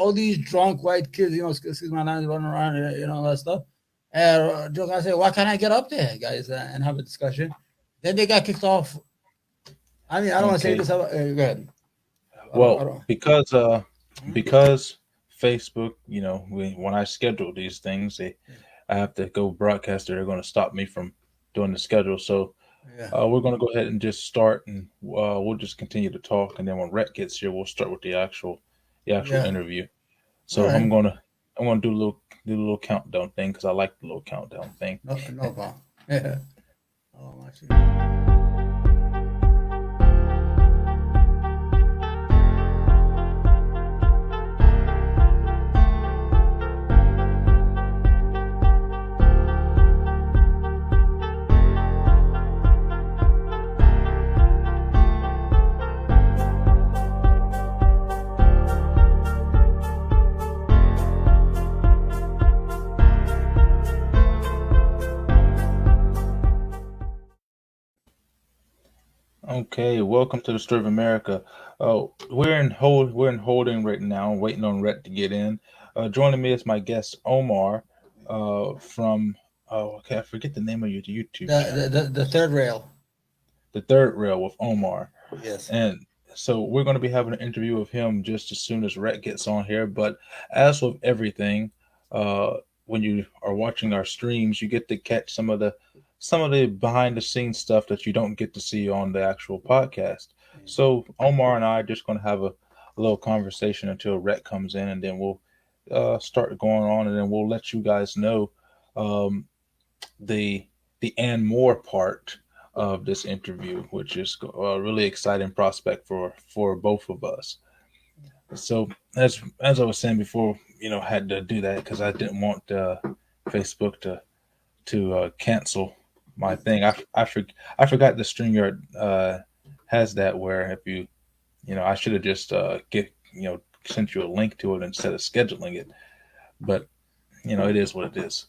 all these drunk white kids, excuse my language, running around, all that stuff. And I said, why can't I get up there, guys, and have a discussion? Then they got kicked off. I mean, I don't want to say Okay. this. Go ahead. I Well, don't. Hmm? because Facebook, when I schedule these things, I have to go broadcast. They're going to stop me from doing the schedule. So Yeah. we're going to go ahead and just start, and we'll just continue to talk. And then when Rhett gets here, we'll start with the actual Yeah. interview. All So right. I'm gonna do a little countdown thing because I like the little countdown thing. No, no problem. Yeah. Oh, I see. Okay, welcome to the Story of America. We're in holding right now, waiting on Rhett to get in. Joining me is my guest Omar, from okay, I forget the name of your YouTube channel. The third rail. The Third Rail with Omar. Yes. And so we're going to be having an interview with him just as soon as Rhett gets on here. But as with everything, when you are watching our streams, you get to catch some of the behind the scenes stuff that you don't get to see on the actual podcast. So Omar and I are just going to have a little conversation until Rhett comes in, and then we'll start going on, and then we'll let you guys know um, the and more part of this interview, which is a really exciting prospect for both of us. So as I was saying before, I had to do that because I didn't want Facebook to cancel my thing. I forgot the StreamYard has that where if I should have just get sent you a link to it instead of scheduling it. But it is what it is.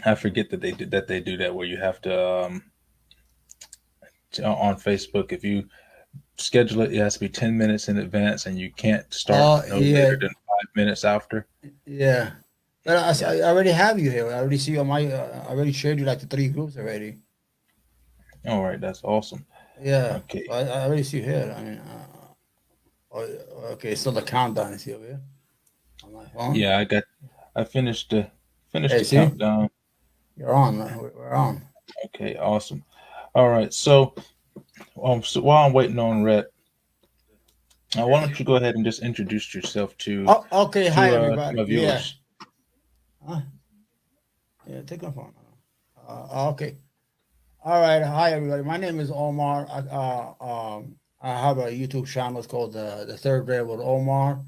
I forget that they do that where you have on Facebook, if you schedule it, it has to be 10 minutes in advance, and you can't start Oh, no yeah. later than 5 minutes after. Yeah. But Yeah. I already have you here. I already see you on my. I already shared you like the three groups already. All right, that's awesome. Yeah. Okay. So I already see you here. I mean, oh, okay. So the countdown is here on my phone. Yeah, I finished Hey, the see, countdown. you're on. We're on. Okay, awesome. All right, so while I'm waiting on Rhett, why don't you go ahead and just introduce yourself to Oh, okay. Hi, to everybody. my Yeah. viewers. Huh? Yeah. Take my phone. Okay. All right. Hi, everybody. My name is Omar. I have a YouTube channel. It's called the Third Rail with Omar.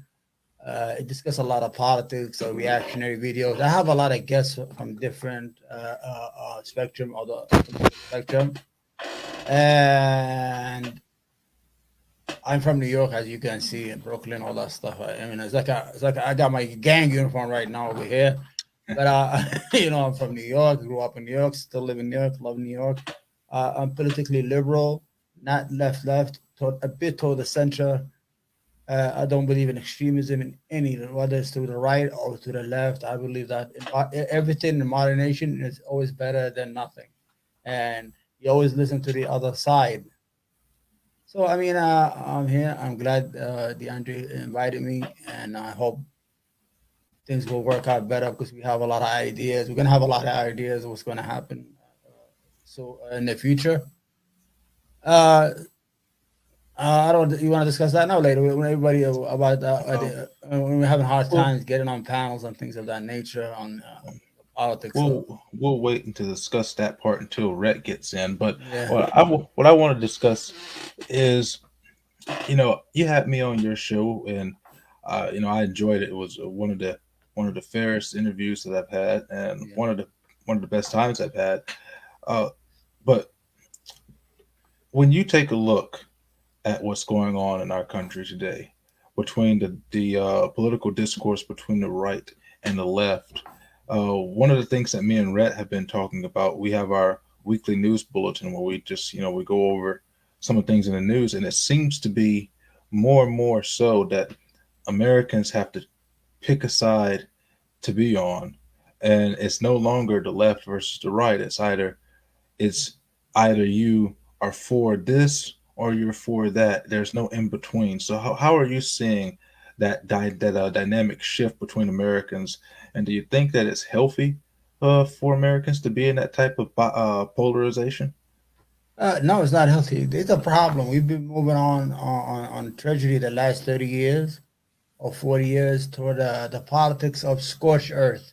It discusses a lot of politics or reactionary videos. I have a lot of guests from different spectrum of the political spectrum, and I'm from New York, as you can see, in Brooklyn, all that stuff. I mean, it's like I got my gang uniform right now over here, but I'm from New York. Grew up in New York. Still live in New York. Love New York. I'm politically liberal, not left, a bit toward the center. I don't believe in extremism in any, whether it's to the right or to the left. I believe that everything in moderation is always better than nothing, and you always listen to the other side. So I mean, I'm here. I'm glad DeAndre invited me, and I hope things will work out better because we have a lot of ideas. We're gonna have a lot of ideas of what's going to happen. So in the future, uh, I don't. You want to discuss that now later? When everybody about Um, when we're having hard we'll times getting on panels and things of that nature on politics. So we'll wait and to discuss that part until Rhett gets in. But yeah, what I want to discuss is, you had me on your show, and I enjoyed it. It was one of the fairest interviews that I've had, and yeah, one of the best times I've had. Uh, but when you take a look at what's going on in our country today, between the political discourse between the right and the left, one of the things that me and Rhett have been talking about, we have our weekly news bulletin where we just we go over some of the things in the news, and it seems to be more and more so that Americans have to pick a side to be on, and it's no longer the left versus the right. It's either you are for this or you're for that. There's no in between. So how are you seeing that dynamic shift between Americans, and do you think that it's healthy for Americans to be in that type of polarization? No, it's not healthy. It's a problem. We've been moving on tragedy the last 30 years or 40 years toward the politics of scorched earth.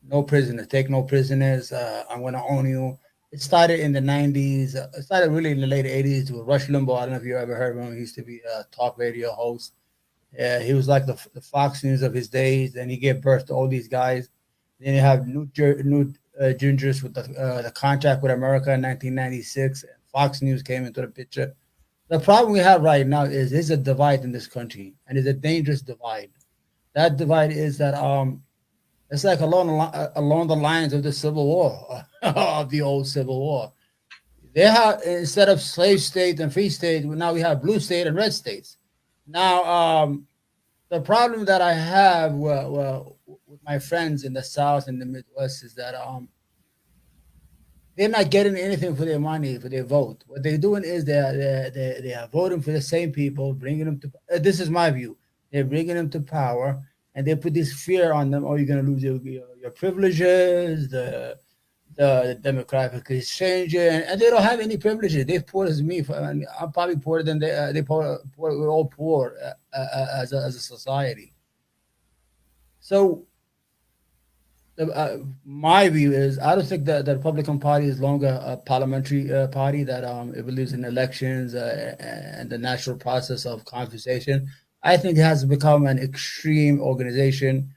No prisoners, take no prisoners. I'm going to own you. It started in the 90s. It started really in the late 80s with Rush Limbaugh. I don't know if you ever heard of him. He used to be a talk radio host. He was like the Fox News of his days. Then he gave birth to all these guys. Then you have New Gingers with the contract with America in 1996. And Fox News came into the picture. The problem we have right now is there's a divide in this country, and it's a dangerous divide. That divide is that it's like along the lines of the Civil War, of the old Civil War. They have, instead of slave state and free state, now we have blue state and red states. Now, the problem that I have with my friends in the South and the Midwest is that they're not getting anything for their money, for their vote. What they're doing is they are voting for the same people, bringing them to. This is my view. They're bringing them to power, and they put this fear on them. Oh, you're going to lose your privileges, the demographic exchange, and they don't have any privileges. They're poor as me. I'm probably poorer than they poor. We're all poor as a society. So my view is I don't think that the Republican Party is longer a parliamentary party that it believes in elections and the natural process of conversation. I think it has become an extreme organization,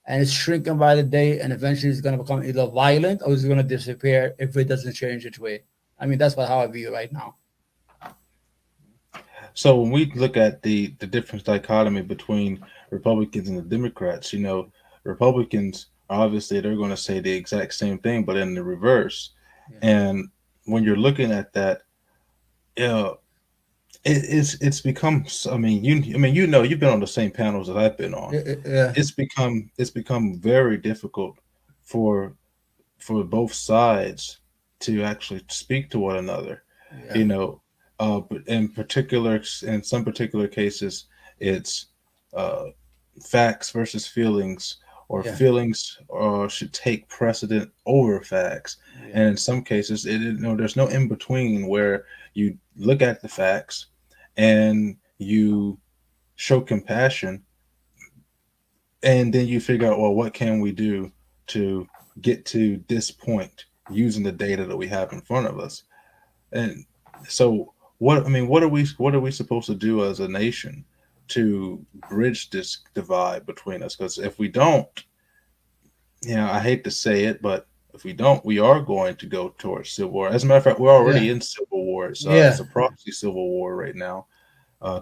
and it's shrinking by the day, and eventually it's going to become either violent or it's going to disappear if it doesn't change its way. I mean, that's what how I view it right now. So when we look at the different dichotomy between Republicans and the Democrats, Republicans obviously they're going to say the exact same thing, but in the reverse. Yeah, And when you're looking at that, uh, it's become. You've been on the same panels that I've been on. yeah, It's become very difficult for both sides to actually speak to one another. yeah, You know, but in some particular cases, it's uh, facts versus feelings, or yeah, feelings should take precedent over facts. yeah, And in some cases, there's no in between where you look at the facts and you show compassion, and then you figure out, well, what can we do to get to this point using the data that we have in front of us. And so what are we supposed to do as a nation to bridge this divide between us? Because if we don't, I hate to say it, but if we don't, we are going to go towards civil war. As a matter of fact, we're yeah, already in civil war. It's yeah, a proxy civil war right now,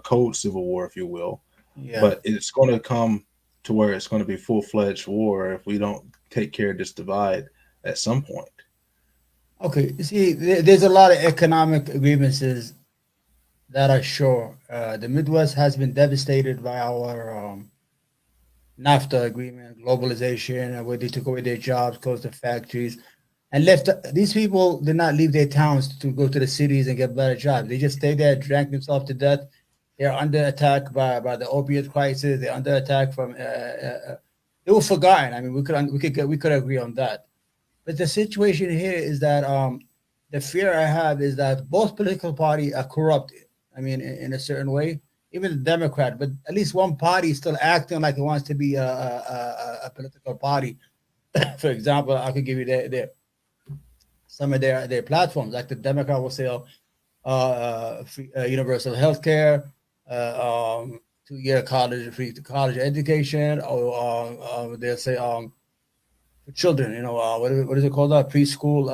cold civil war, if you will. yeah. But it's going to come to where it's going to be full fledged war if we don't take care of this divide at some point. Okay, you see, there's a lot of economic grievances that are sure. The Midwest has been devastated by our NAFTA agreement, globalization, where they took away their jobs, closed the factories, and left. These people did not leave their towns to go to the cities and get better jobs. They just stayed there, drank themselves to death. They're under attack by the opiate crisis. They're under attack from. They were forgotten. I mean, we could agree on that. But the situation here is that the fear I have is that both political parties are corrupted. I mean, in a certain way, even the Democrat, but at least one party is still acting like it wants to be a political party. For example, I could give you some of their platforms. Like the Democrat will say, free, universal health care, 2 year college free college education, or they'll say for children. What is it called? Preschool.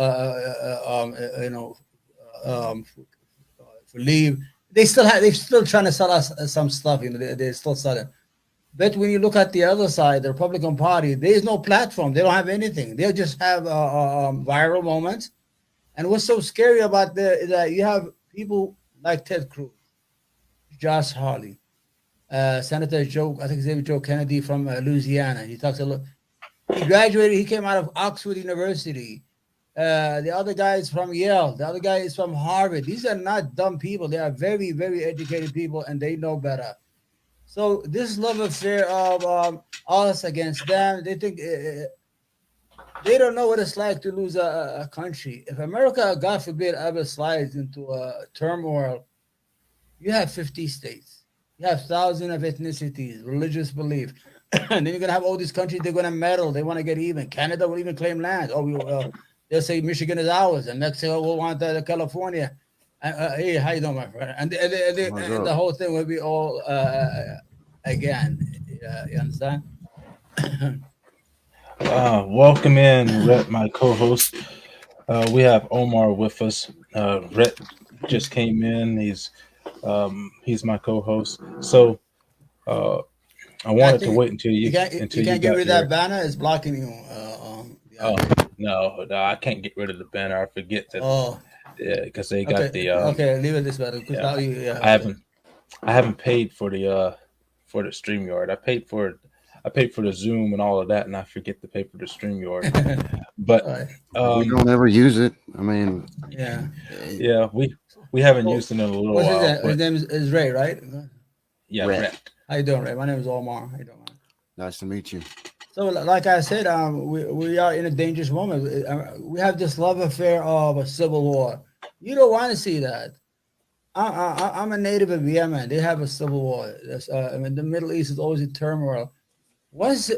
For leave. They're still trying to sell us some stuff. They're still selling. But when you look at the other side, the Republican Party, there is no platform. They don't have anything. They just have viral moments. And what's so scary about that is that you have people like Ted Cruz, Josh Hawley, Senator Joe, I think his name is Joe Kennedy from Louisiana. He talks a lot. He graduated. He came out of Oxford University. The other guy is from Yale. The other guy is from Harvard. These are not dumb people. They are very, very educated people, and they know better. So this love affair of us against them, they think they don't know what it's like to lose a country. If America, God forbid, ever slides into a turmoil, you have 50 states. You have thousands of ethnicities, religious belief. And then you're going to have all these countries, they're going to meddle. They want to get even. Canada will even claim land. They'll say Michigan is ours. And Mexico will want California. Hey, how you doing, my friend? And the whole thing will be all again. You understand? Welcome in, Rhett, my co-host. We have Omar with us. Rhett just came in. He's my co-host. So I wanted to wait until you can't get rid of that banner. It's blocking you. Oh no, I can't get rid of the banner. I forget that. Oh, yeah, because they got the. Okay, leave it this way. Yeah, I haven't paid for the StreamYard. I paid for the Zoom and all of that, and I forget to pay for the StreamYard. But we don't ever use it. I mean, yeah, we haven't used it in a little while. His name is Ray, right? Yeah, Ray. How you doing, Ray? My name is Omar. How you doing, man? Nice to meet you. So, like I said, we are in a dangerous moment. We have this love affair of a civil war. You don't want to see that. I'm a native of Yemen. They have a civil war. The Middle East is always in turmoil. Once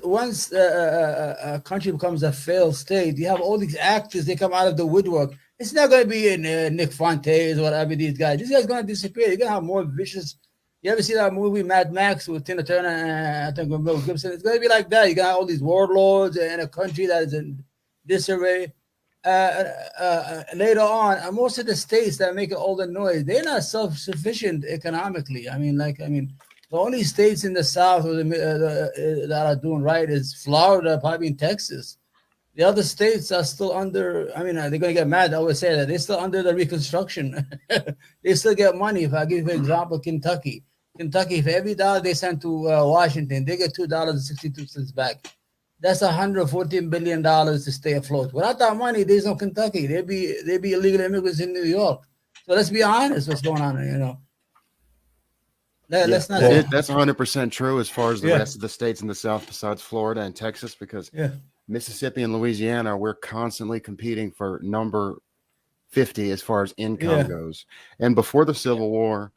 a country becomes a failed state, you have all these actors. They come out of the woodwork. It's not going to be in Nick Fontaine or whatever these guys. These guys are going to disappear. You're going to have more vicious. You ever see that movie Mad Max with Tina Turner and I think Mel Gibson? It's going to be like that. You got all these warlords in a country that is in disarray. Later on, most of the states that make all the noise, they're not self-sufficient economically. The only states in the South that are doing right is Florida, probably in Texas. The other states are still under. They're going to get mad. I always say that they're still under the Reconstruction. They still get money. If I give you an example, Kentucky, for every dollar they send to Washington, they get $2.62 back. That's $114 billion to stay afloat. Without that money, there's no Kentucky. They'd be illegal immigrants in New York. So let's be honest, what's going on? Let's not. That's 100% true as far as the rest of the states in the South, besides Florida and Texas, because Mississippi and Louisiana, we're constantly competing for number 50 as far as income goes. And before the Civil War,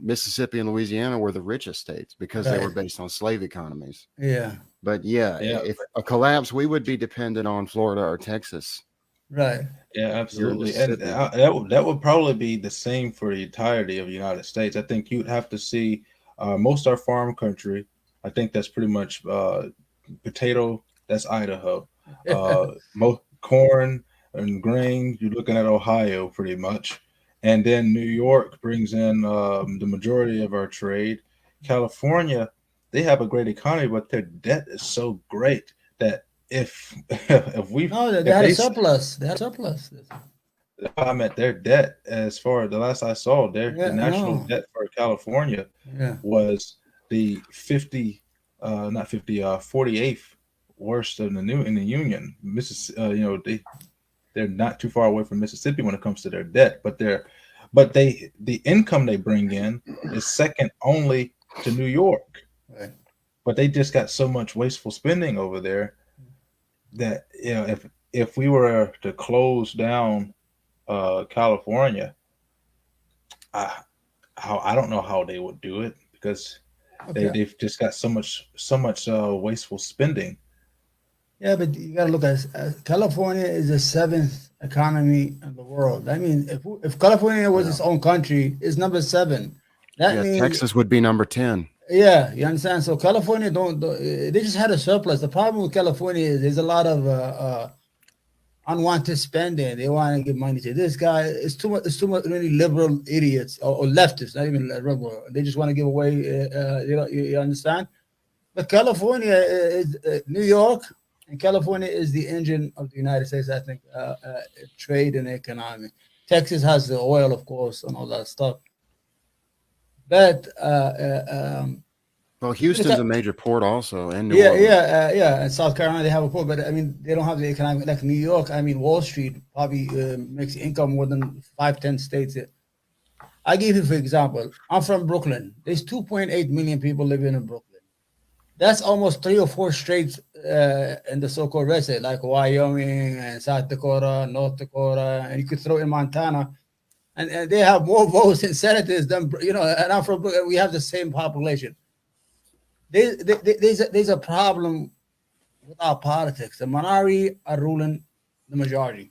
Mississippi and Louisiana were the richest states because they were based on slave economies. Yeah. But if a collapse, we would be dependent on Florida or Texas. Right. Yeah, absolutely. And that would probably be the same for the entirety of the United States. I think you'd have to see most are farm country. I think that's pretty much potato. That's Idaho. Most corn and grain. You're looking at Ohio pretty much. And then New York brings in the majority of our trade. California, they have a great economy, but their debt is so great that if we they had a surplus. They had a surplus. I meant their debt, as far as the last I saw, the national debt for California was the 48th worst in the union. They're not too far away from Mississippi when it comes to their debt, but the income they bring in is second only to New York. Right. But they just got so much wasteful spending over there that if we were to close down California, I don't know how they would do it because they've just got so much wasteful spending. Yeah, but you got to look at California is the seventh economy in the world. I mean, if California was its own country, it's number 7. That means Texas would be number 10. Yeah, you understand? So California they just had a surplus. The problem with California is there's a lot of unwanted spending. They want to give money to this guy. It's too much really liberal idiots or leftists, not even liberal. They just want to give away. You understand? But California is New York, and California is the engine of the United States. I think trade and economy. Texas has the oil, of course, and all that stuff. But well, Houston's a major port also, and New yeah, Orleans. yeah. In South Carolina, they have a port, but I mean, they don't have the economic like New York. I mean, Wall Street probably makes income more than 5, 10 states. I give you for example. I'm from Brooklyn. There's 2.8 million people living in Brooklyn. That's almost 3 or 4 states in the so-called red state, like Wyoming and South Dakota, North Dakota, and you could throw in Montana, and they have more votes in senators than And I'm from Brooklyn. We have the same population. There's a problem with our politics. The minority are ruling the majority.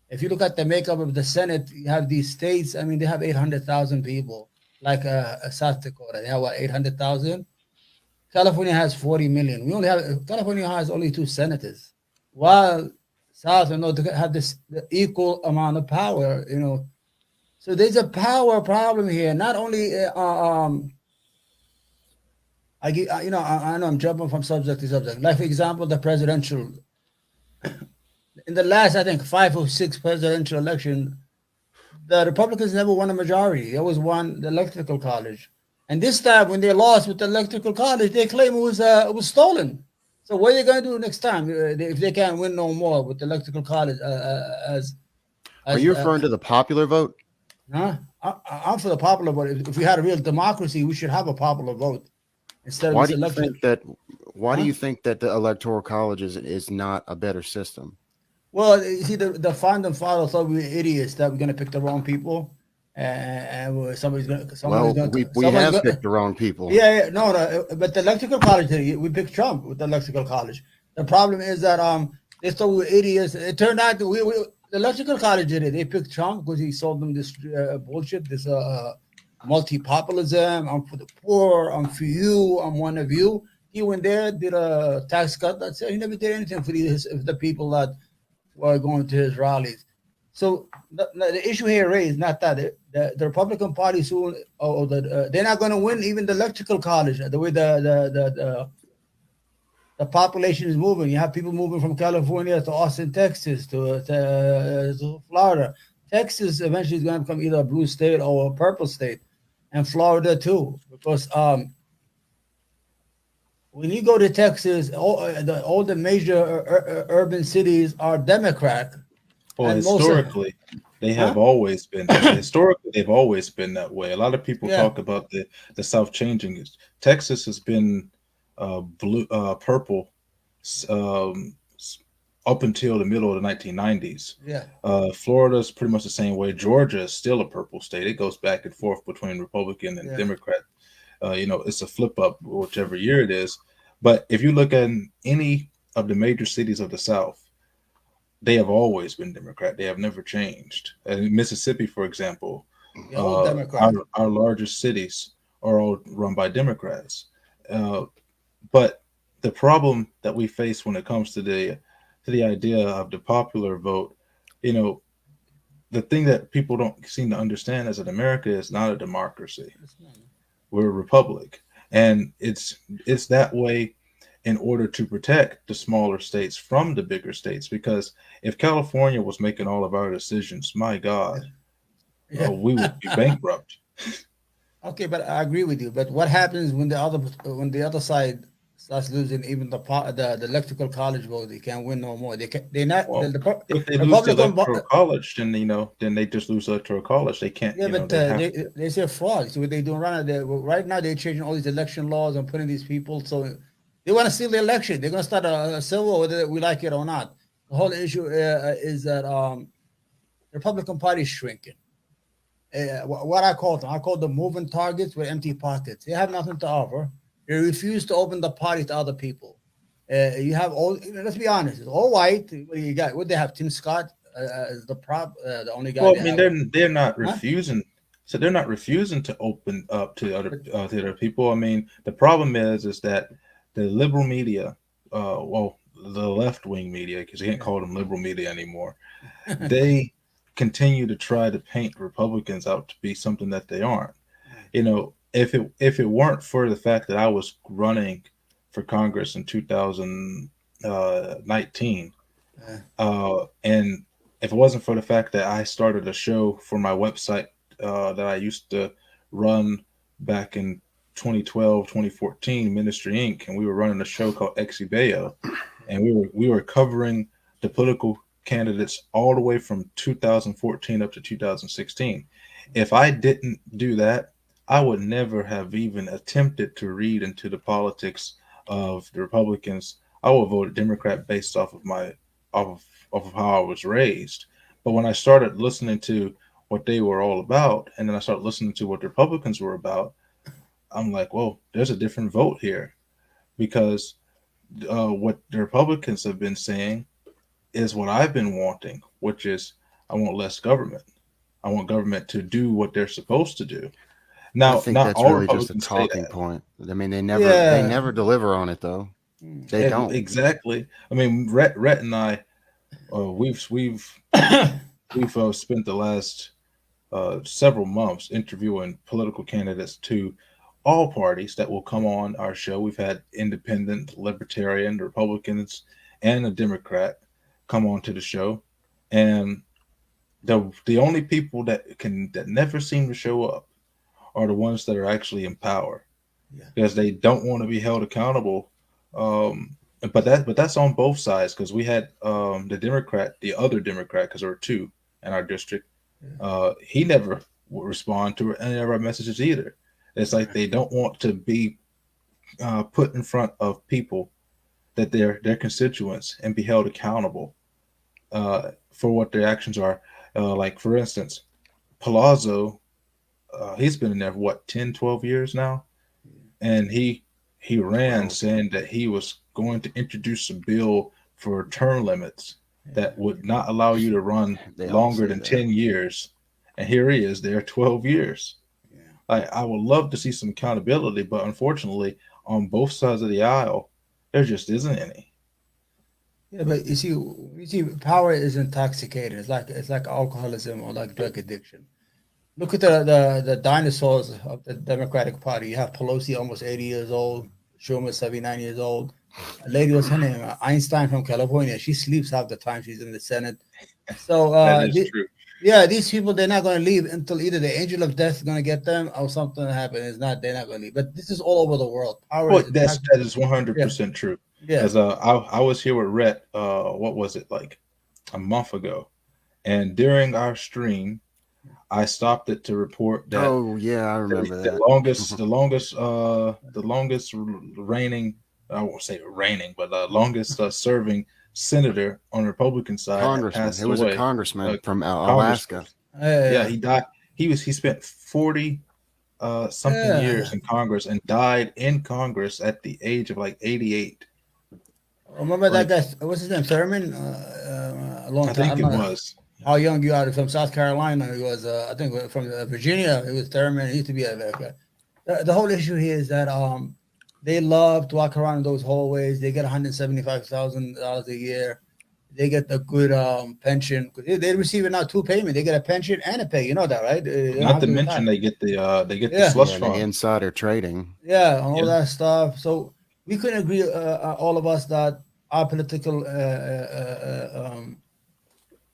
If you look at the makeup of the Senate, you have these states. I mean, they have 800,000 people, like South Dakota. They have what, 800,000? California has 40 million. California has only 2 senators, while South and North Dakota have the equal amount of power. So there's a power problem here. Not only I know I'm jumping from subject to subject. Like for example, the presidential. In the last, I think 5 or 6 presidential election, the Republicans never won a majority. They always won the electoral college. And this time, when they lost with the electoral college, they claim it was stolen. So what are they going to do next time if they can't win no more with the electoral college? Are you referring to the popular vote? Huh? I'm for the popular vote. If we had a real democracy, we should have a popular vote instead of this election. Why do you think that the electoral college is not a better system? Well, you see, the founding fathers thought we were idiots, that we're going to pick the wrong people, and somebody's going to. We have picked the wrong people. Yeah, no, but the electoral college, we picked Trump with the electoral college. The problem is that they thought we were idiots. It turned out that the electoral college did it. They picked Trump because he sold them this bullshit, this multi-populism. I'm for the poor. I'm for you. I'm one of you. He went there, did a tax cut. That's it. He never did anything for the people that were going to his rallies. So the issue here is not that the Republican Party soon, they're not going to win even the electoral college. The way the population is moving, you have people moving from California to Austin, Texas, to Florida. Texas eventually is going to become either a blue state or a purple state, and Florida too, because when you go to Texas, all the major urban cities are Democrat. Well, historically, they have always been. Historically, they've always been that way. A lot of people talk about the South changing. Texas has been purple up until the middle of the 1990s. Yeah. Florida's pretty much the same way. Georgia is still a purple state. It goes back and forth between Republican and Democrat. It's a flip up whichever year it is. But if you look at any of the major cities of the South, they have always been Democrat. They have never changed. In Mississippi, for example, our largest cities are all run by Democrats. But the problem that we face when it comes to the idea of the popular vote, the thing that people don't seem to understand is that America is not a democracy. We're a republic, and it's that way in order to protect the smaller states from the bigger states. Because if California was making all of our decisions, my God, we would be bankrupt. Okay, but I agree with you. But what happens when the other side starts losing even the electoral college vote? They can't win no more. If they lose the electoral college, then they just lose electoral college. They can't. Yeah, but they say fraud. So what they doing right now? They're changing all these election laws and putting these people. So they want to steal the election. They're going to start a civil war, whether we like it or not. The whole issue is that the Republican Party is shrinking. What I call them moving targets with empty pockets. They have nothing to offer. They refuse to open the party to other people. You have let's be honest, it's all white. You got what they have. Tim Scott is the only guy. Well, I mean, they're not refusing. So they're not refusing to open up to other people. I mean, the problem is that the liberal media, the left wing media, because you can't call them liberal media anymore, they continue to try to paint Republicans out to be something that they aren't. If it weren't for the fact that I was running for Congress in 2019, and if it wasn't for the fact that I started a show for my website that I used to run back in 2012, 2014, Ministry Inc., and we were running a show called Exibeo, and we were covering the political candidates all the way from 2014 up to 2016. If I didn't do that, I would never have even attempted to read into the politics of the Republicans. I would vote Democrat based off of how I was raised. But when I started listening to what they were all about, and then I started listening to what the Republicans were about, I'm like, well, there's a different vote here because what the Republicans have been saying is what I've been wanting, which is I want less government. I want government to do what they're supposed to do. I Now, think not that's all really just a Republicans say talking that. point. I mean, they never deliver on it though. They don't. Exactly. I mean, Rhett and I, we've spent the last several months interviewing political candidates to all parties that will come on our show. We've had independent, libertarian, Republicans, and a Democrat come on to the show, and the only people that never seem to show up are the ones that are actually in power because they don't want to be held accountable. But that's on both sides because we had the other Democrat, because there were two in our district. He never would respond to any of our messages either. It's like they don't want to be put in front of people that their constituents and be held accountable for what their actions are. Like for instance, Palazzo, he's been in there for what 10, 12 years now, and he ran saying that he was going to introduce a bill for term limits that would not allow you to run longer than 10 years. And here he is there 12 years. I would love to see some accountability, but unfortunately, on both sides of the aisle, there just isn't any. Yeah, but you see, power is intoxicating. It's like alcoholism or like drug addiction. Look at the dinosaurs of the Democratic Party. You have Pelosi, almost 80 years old. Schumer, 79 years old. A lady, what's her name? Einstein from California. She sleeps half the time she's in the Senate. So That is true. yeah, these people, they're not going to leave until either the angel of death is going to get them or something happen. It's not. They're not going to leave. But this is all over the world. Power Well, is that is yeah, 100% true. yeah. As I was here with Rhett, what was it like a month ago, and during our stream, I stopped it to report that Oh yeah, I remember the that. longest reigning, I won't say reigning, but the longest serving senator on the Republican side had Congressman. passed It was a away. congressman from Congressman. Alaska. Yeah, Yeah, he died. He spent 40 something yeah. years in Congress and died in Congress at the age of like 88. Remember that Like, guy? What's his name? Thurman. A long I time. I think don't it know was. how young you are. From South Carolina. He was. I think from Virginia. It was Thurman. He used to be the whole issue here is that they love to walk around in those hallways. They get $175,000 a year. They get the good pension. They receive it now two payments. They get a pension and a pay. You know that, right? They don't Not have to to mention retire. they get the Yeah, slush Yeah, the fund. insider trading. yeah, and all Yeah. that stuff. So we could agree, all of us, that our political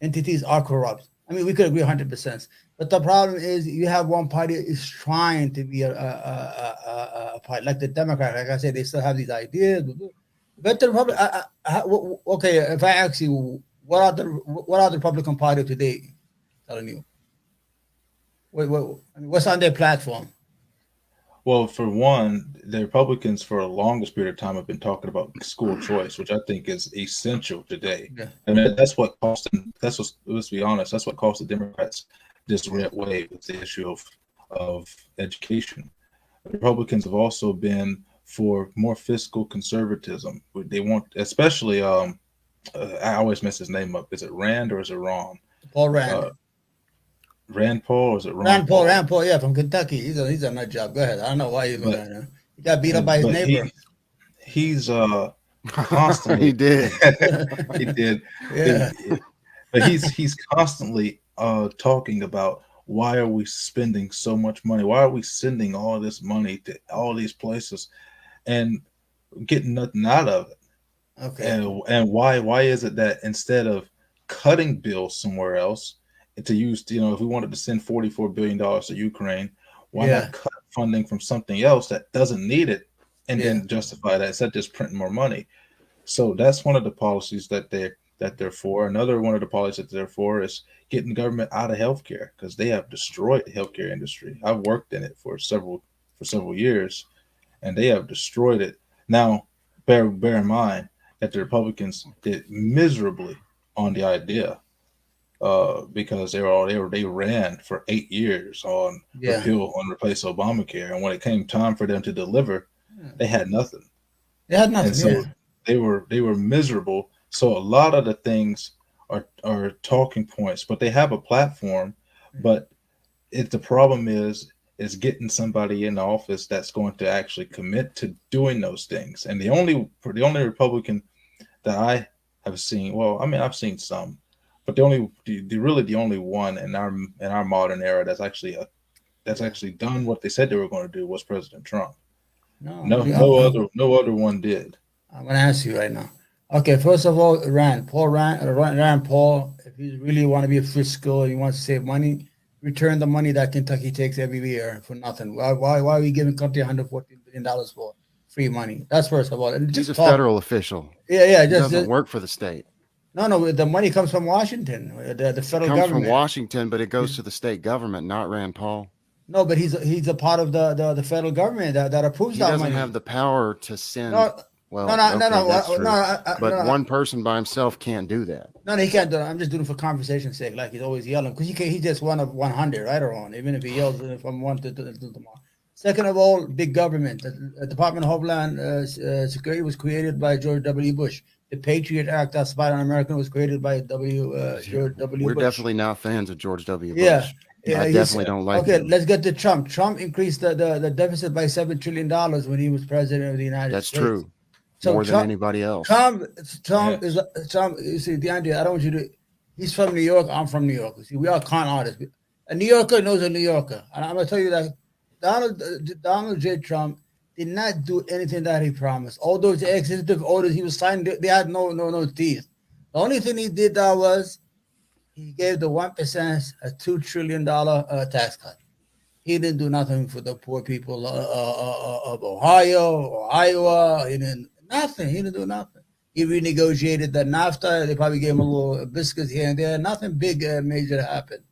entities are corrupt. I mean, we could agree 100%. But the problem is, you have one party is trying to be a party, like the Democrat. Like I said, they still have these ideas. But the Republic, okay, if I ask you, what are the Republican Party today telling you? What's on their platform? Well, for one, the Republicans for the longest period of time have been talking about school choice, which I think is essential today. Yeah. I mean, that's what cost them. That's what, let's be honest, that's what cost the Democrats this red wave. Is the issue of education. The Republicans have also been for more fiscal conservatism. They want, especially, I always mess his name up. Is it Rand or is it Ron? Paul Rand. Uh, Rand Paul or is it Ron Rand Paul, yeah, from Kentucky. He's a nut job. Go ahead. I don't know why he's doing But that. He got beat up by his but neighbor. he's He constantly did. he did. Yeah. But he's constantly talking about why are we spending so much money? Why are we sending all this money to all these places and getting nothing out of it? Okay. And why is it that instead of cutting bills somewhere else to use, if we wanted to send $44 billion to Ukraine, why Yeah. not cut funding from something else that doesn't need it, and then justify that instead of just printing more money. So that's one of the policies that they're for. Another one of the policies that they're for is getting the government out of healthcare, because they have destroyed the healthcare industry. I've worked in it for several years, and they have destroyed it. Now, bear in mind that the Republicans did miserably on the idea, because they ran for 8 years on replace Obamacare, and when it came time for them to deliver, they had nothing. They had nothing. And so they were miserable. So a lot of the things are talking points, but they have a platform. But the problem is getting somebody in office that's going to actually commit to doing those things. And the only Republican that I have seen, well, I mean, I've seen some, but really the only one in our modern era that's actually done what they said they were going to do was President Trump. No other one did. I'm going to ask you right now. Okay, first of all, Rand Paul, if you really want to be fiscal and you want to save money, return the money that Kentucky takes every year for nothing. Why are we giving country $114 billion for free money? That's first of all. And he's a federal official. Yeah. He doesn't work for the state. No, the money comes from Washington, the federal government. It comes from Washington, but it goes to the state government, not Rand Paul. No, but he's a part of the federal government that approves that money. He doesn't have the power to send. No, but one person by himself can't do that. No, he can't do it. I'm just doing it for conversation's sake, like he's always yelling, because he's just one of 100, right or wrong, even if he yells from one to tomorrow. Second of all, big government. The Department of Homeland Security was created by George W. Bush. The Patriot Act, that's spy on American, was created by George W. Bush. We're definitely not fans of George W. Bush. Yeah, I definitely don't like him. Let's get to Trump. Trump increased the deficit by $7 trillion when he was president of the United States. That's true. So more than anybody else. Trump. You see, DeAndre, I don't want you to. He's from New York. I'm from New York. See, we are con artists. A New Yorker knows a New Yorker, and I'm gonna tell you that Donald J. Trump did not do anything that he promised. All those executive orders he was signing, they had no teeth. The only thing he did was he gave the 1% a $2 trillion tax cut. He didn't do nothing for the poor people of Ohio or Iowa. He didn't do nothing. He renegotiated the NAFTA. They probably gave him a little biscuits here and there. Nothing big major happened.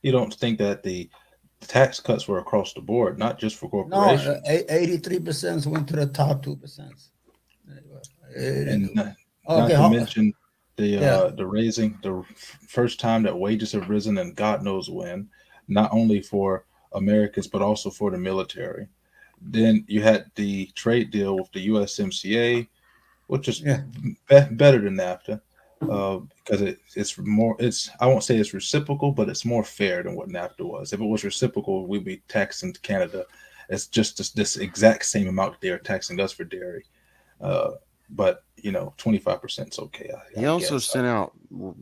You don't think that the tax cuts were across the board, not just for corporations? No, 83% went to the top 2%. And not to mention the raising, the first time that wages have risen, and God knows when, not only for Americans but also for the military. Then you had the trade deal with the USMCA, which is better than NAFTA, because it's more. I won't say it's reciprocal, but it's more fair than what NAFTA was. If it was reciprocal, we'd be taxing Canada. It's just this exact same amount they are taxing us for dairy. But 25% is okay. He also sent out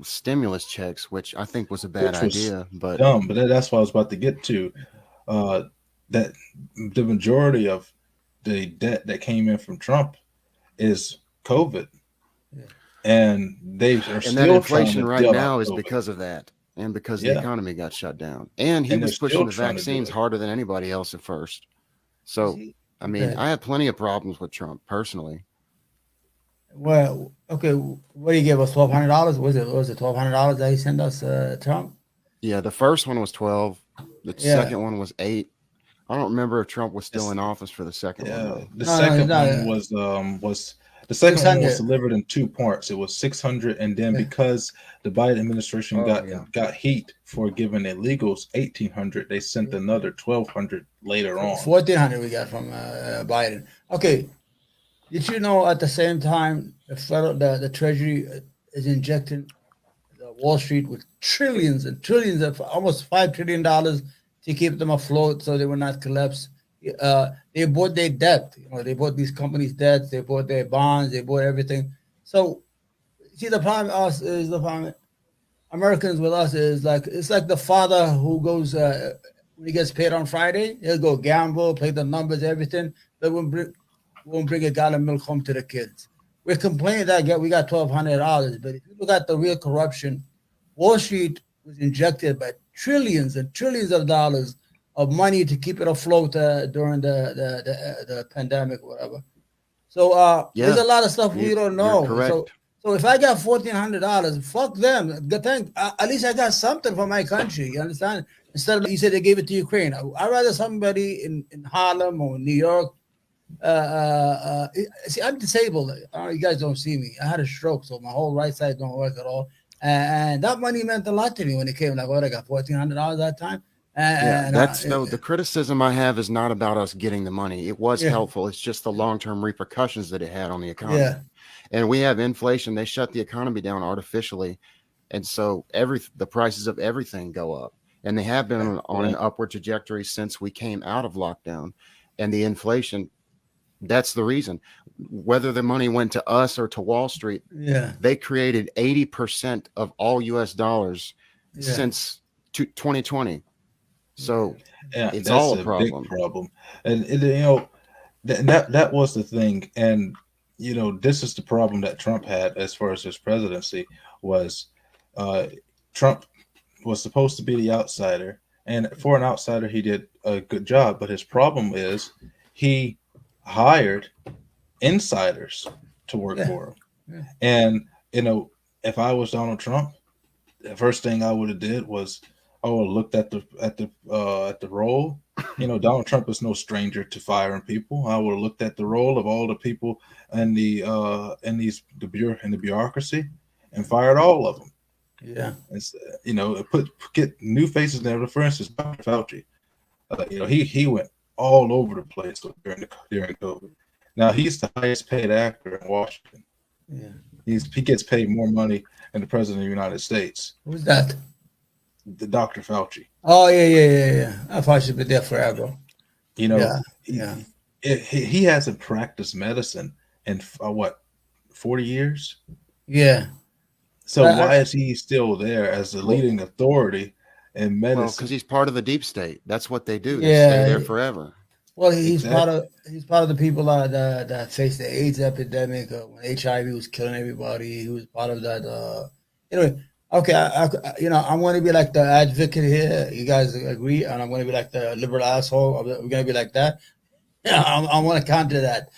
stimulus checks, which I think was a bad idea. But dumb. But that's what I was about to get to. That the majority of the debt that came in from Trump is COVID, and that inflation right now is because of that, and because the economy got shut down, and he was pushing the vaccines harder than anybody else at first. So, I mean, I had plenty of problems with Trump personally. Well, okay, what did he give us? $1,200? Was it $1,200 that he sent us, Trump? Yeah, the first one was 12. The second one was 8. I don't remember if Trump was still in office for the second one. The second one was the second one was delivered in 2 parts. It was 600, and then because the Biden administration got heat for giving illegals 1,800, they sent another 1,200 later on. 1,400 we got from Biden. Okay, did you know at the same time the Treasury is injecting Wall Street with trillions and trillions of almost $5 trillion to keep them afloat so they will not collapse. They bought their debt. They bought these companies' debts. They bought their bonds. They bought everything. So, see, the problem Americans with us is it's like the father who goes when he gets paid on Friday, he'll go gamble, play the numbers, everything. But won't bring a gallon of milk home to the kids. We're complaining that we got $1,200, but if you look at the real corruption, Wall Street was injected by trillions and trillions of dollars of money to keep it afloat during the pandemic, whatever. So there's a lot of stuff we don't know. You're correct. So if I got $1,400, fuck them. At least I got something for my country. You understand? Instead of, you said they gave it to Ukraine. I'd rather somebody in Harlem or New York. See, I'm disabled. You guys don't see me. I had a stroke, so my whole right side don't work at all. And that money meant a lot to me when it came. Like, I got $1,400 that time. The criticism I have is not about us getting the money. It was helpful. It's just the long-term repercussions that it had on the economy. Yeah. And we have inflation. They shut the economy down artificially. And so the prices of everything go up. And they have been on an upward trajectory since we came out of lockdown. And the inflation, that's the reason. Whether the money went to us or to Wall Street, they created 80% of all U.S. dollars since 2020. So it's all a problem. Big problem. And that was the thing. And this is the problem that Trump had as far as his presidency was. Trump was supposed to be the outsider, and for an outsider, he did a good job. But his problem is he hired insiders to work for him. Yeah. And if I was Donald Trump, the first thing I would have did was I would have looked at the role. Donald Trump is no stranger to firing people. I would have looked at the role of all the people in the bureaucracy and fired all of them. Yeah, get new faces there. For instance, Dr. Fauci. He went all over the place during COVID. Now he's the highest paid actor in Washington. Yeah, he gets paid more money than the president of the United States. Who's that? The Dr. Fauci. Oh yeah. Fauci's been there forever. He hasn't practiced medicine in 40 years. Yeah. So why is he still there as the leading authority in medicine? Well, because he's part of the deep state. That's what they do. They stay there forever. Well, he's part of the people that faced the AIDS epidemic when HIV was killing everybody. He was part of that. Anyway, okay, I'm going to be like the advocate here. You guys agree? And I'm going to be like the liberal asshole. We're going to be like that. Yeah, I want to counter that.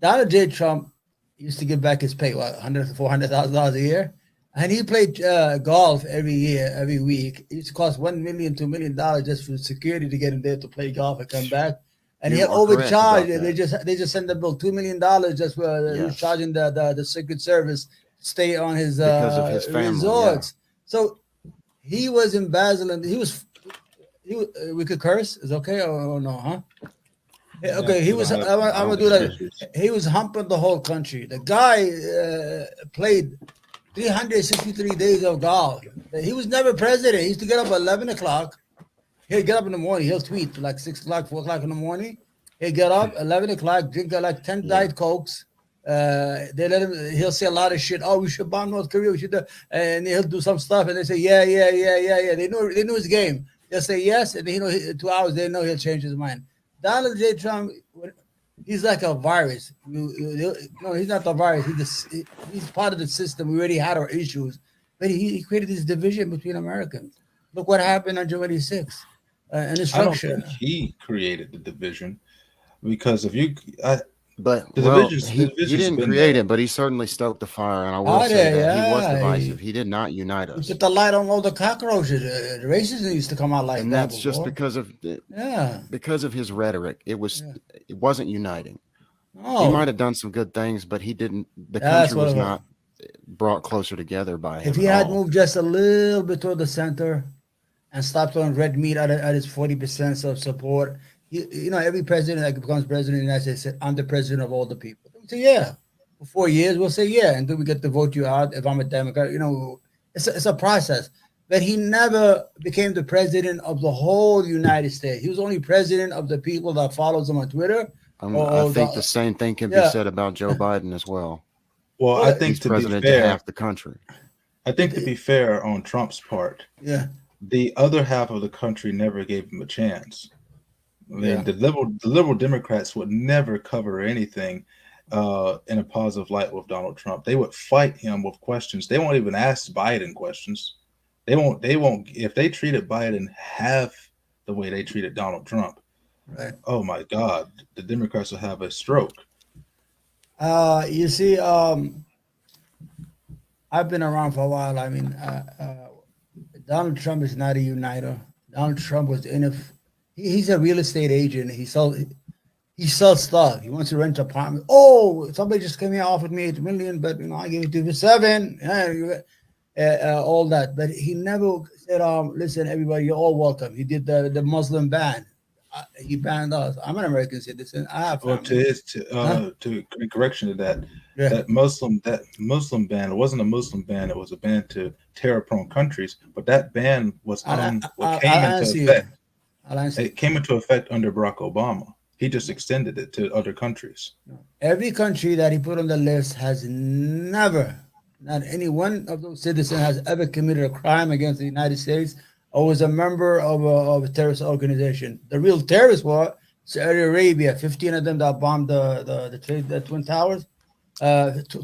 Donald J. Trump used to give back his pay, $100,000 to $400,000 a year, and he played golf every week. It used to cost $1 million, $2 million just for security to get him there to play golf and come back. And he had overcharged. They just sent the bill $2 million just for he was charging the Secret Service to stay on his because of his family, resorts. So he was embezzling. He was. We could curse. Is okay or no? Huh? Okay, he was. I'm gonna do that. He was humping the whole country. The guy played 363 days of golf. He was never president. He used to get up at 11 o'clock. He'll get up in the morning. He'll tweet like 6 o'clock, 4 o'clock in the morning. He'll get up 11 o'clock, drink like 10 Diet Cokes. They let him. He'll say a lot of shit. Oh, we should bomb North Korea. We should, and he'll do some stuff. And they say, yeah. They knew his game. They'll say yes, and 2 hours they know he'll change his mind. Donald J. Trump, he's like a virus. No, he's not the virus. He's part of the system. We already had our issues, but he created this division between Americans. Look what happened on January 6th. And the structure. I don't think he created the division because if you, he didn't create it, but he certainly stoked the fire, and I will say that he was divisive. He did not unite us. He put the light on all the cockroaches. The racism used to come out like and that. And that's just because of his rhetoric. It wasn't uniting. Oh. He might have done some good things, but he didn't. The country was not brought closer together by him. If he had moved just a little bit toward the center and stopped throwing red meat at his 40% of support. Every president that becomes president of the United States said, I'm the president of all the people. We say, yeah. For 4 years, we'll say, yeah. And then we get to vote you out if I'm a Democrat. It's a process. But he never became the president of the whole United States. He was only president of the people that follows him on Twitter. I think the same thing can be said about Joe Biden as well. Well, I think he's president to half the country. I think to be fair on Trump's part, the other half of the country never gave him a chance. I mean, the liberal Democrats would never cover anything in a positive light with Donald Trump. They would fight him with questions. They won't even ask Biden questions. They won't. If they treated Biden half the way they treated Donald Trump. Right. Oh my God, the Democrats will have a stroke. You see, I've been around for a while. I mean, Donald Trump is not a uniter. Donald Trump was he's a real estate agent. He sells stuff. He wants to rent an apartment. Oh, somebody just came here offered me $8 million, but I gave it to you for $7. All that, but he never said, "Listen, everybody, you're all welcome." He did the Muslim ban. He banned us. I'm an American citizen. I have family. Well, to correction to that, that Muslim ban, it wasn't a Muslim ban. It was a ban to terror-prone countries. But that ban was came into effect. It came into effect under Barack Obama. He just extended it to other countries. Every country that he put on the list has never, not any one of those citizens has ever committed a crime against the United States or was a member of a terrorist organization. The real terrorists were Saudi Arabia, 15 of them that bombed the Twin Towers.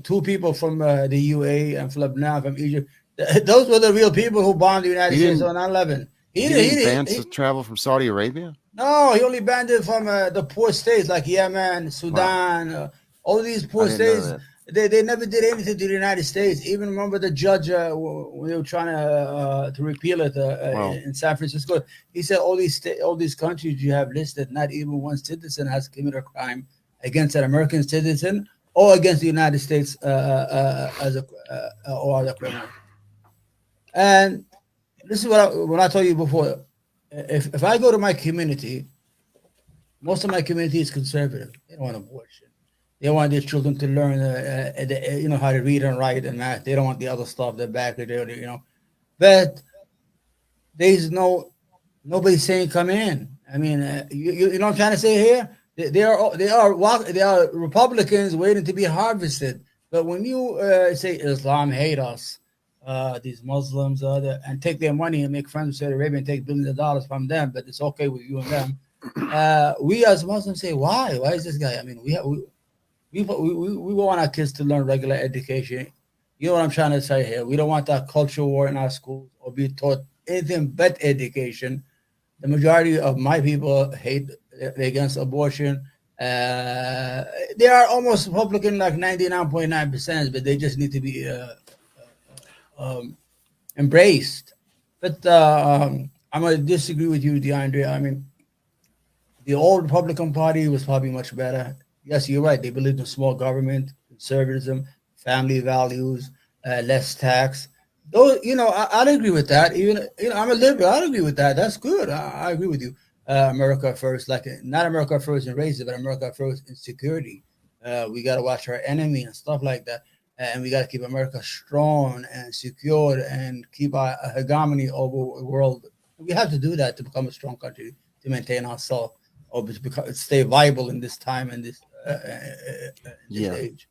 Two people from the UAE and from Lebanon, from Egypt. Those were the real people who bombed the United States on 9/11. He didn't ban travel from Saudi Arabia? No, he only banned it from the poor states like Yemen, Sudan, all these poor states. They never did anything to the United States. Even remember the judge when they were trying to repeal it in San Francisco. He said all these countries you have listed, not even one citizen has committed a crime against an American citizen or against the United States as a criminal. And this is what I told you before. If I go to my community, most of my community is conservative. They don't want abortion. They want their children to learn, how to read and write and math. They don't want the other stuff. The back of there, But there's nobody saying come in. I mean, you know what I'm trying to say here? They are Republicans waiting to be harvested. But when you say Islam hate us, these Muslims and take their money and make friends with Saudi Arabia and take billions of dollars from them, but it's okay with you and them. We as Muslims say, why? Why is this guy? I mean, we want our kids to learn regular education. You know what I'm trying to say here? We don't want that culture war in our schools or be taught anything but education. The majority of my people hate against abortion. They are almost Republican, like 99.9%, but they just need to be embraced. But I'm going to disagree with you, DeAndre. I mean, the old Republican Party was probably much better. Yes, you're right. They believed in small government, conservatism, family values, less tax. Those, I'd agree with that. Even, I'm a liberal. I'd agree with that. That's good. I agree with you. America first, like not America first in racism, but America first in security. We got to watch our enemy and stuff like that. And we got to keep America strong and secured and keep our hegemony over the world. We have to do that to become a strong country, to maintain ourselves, or to stay viable in this time and this age.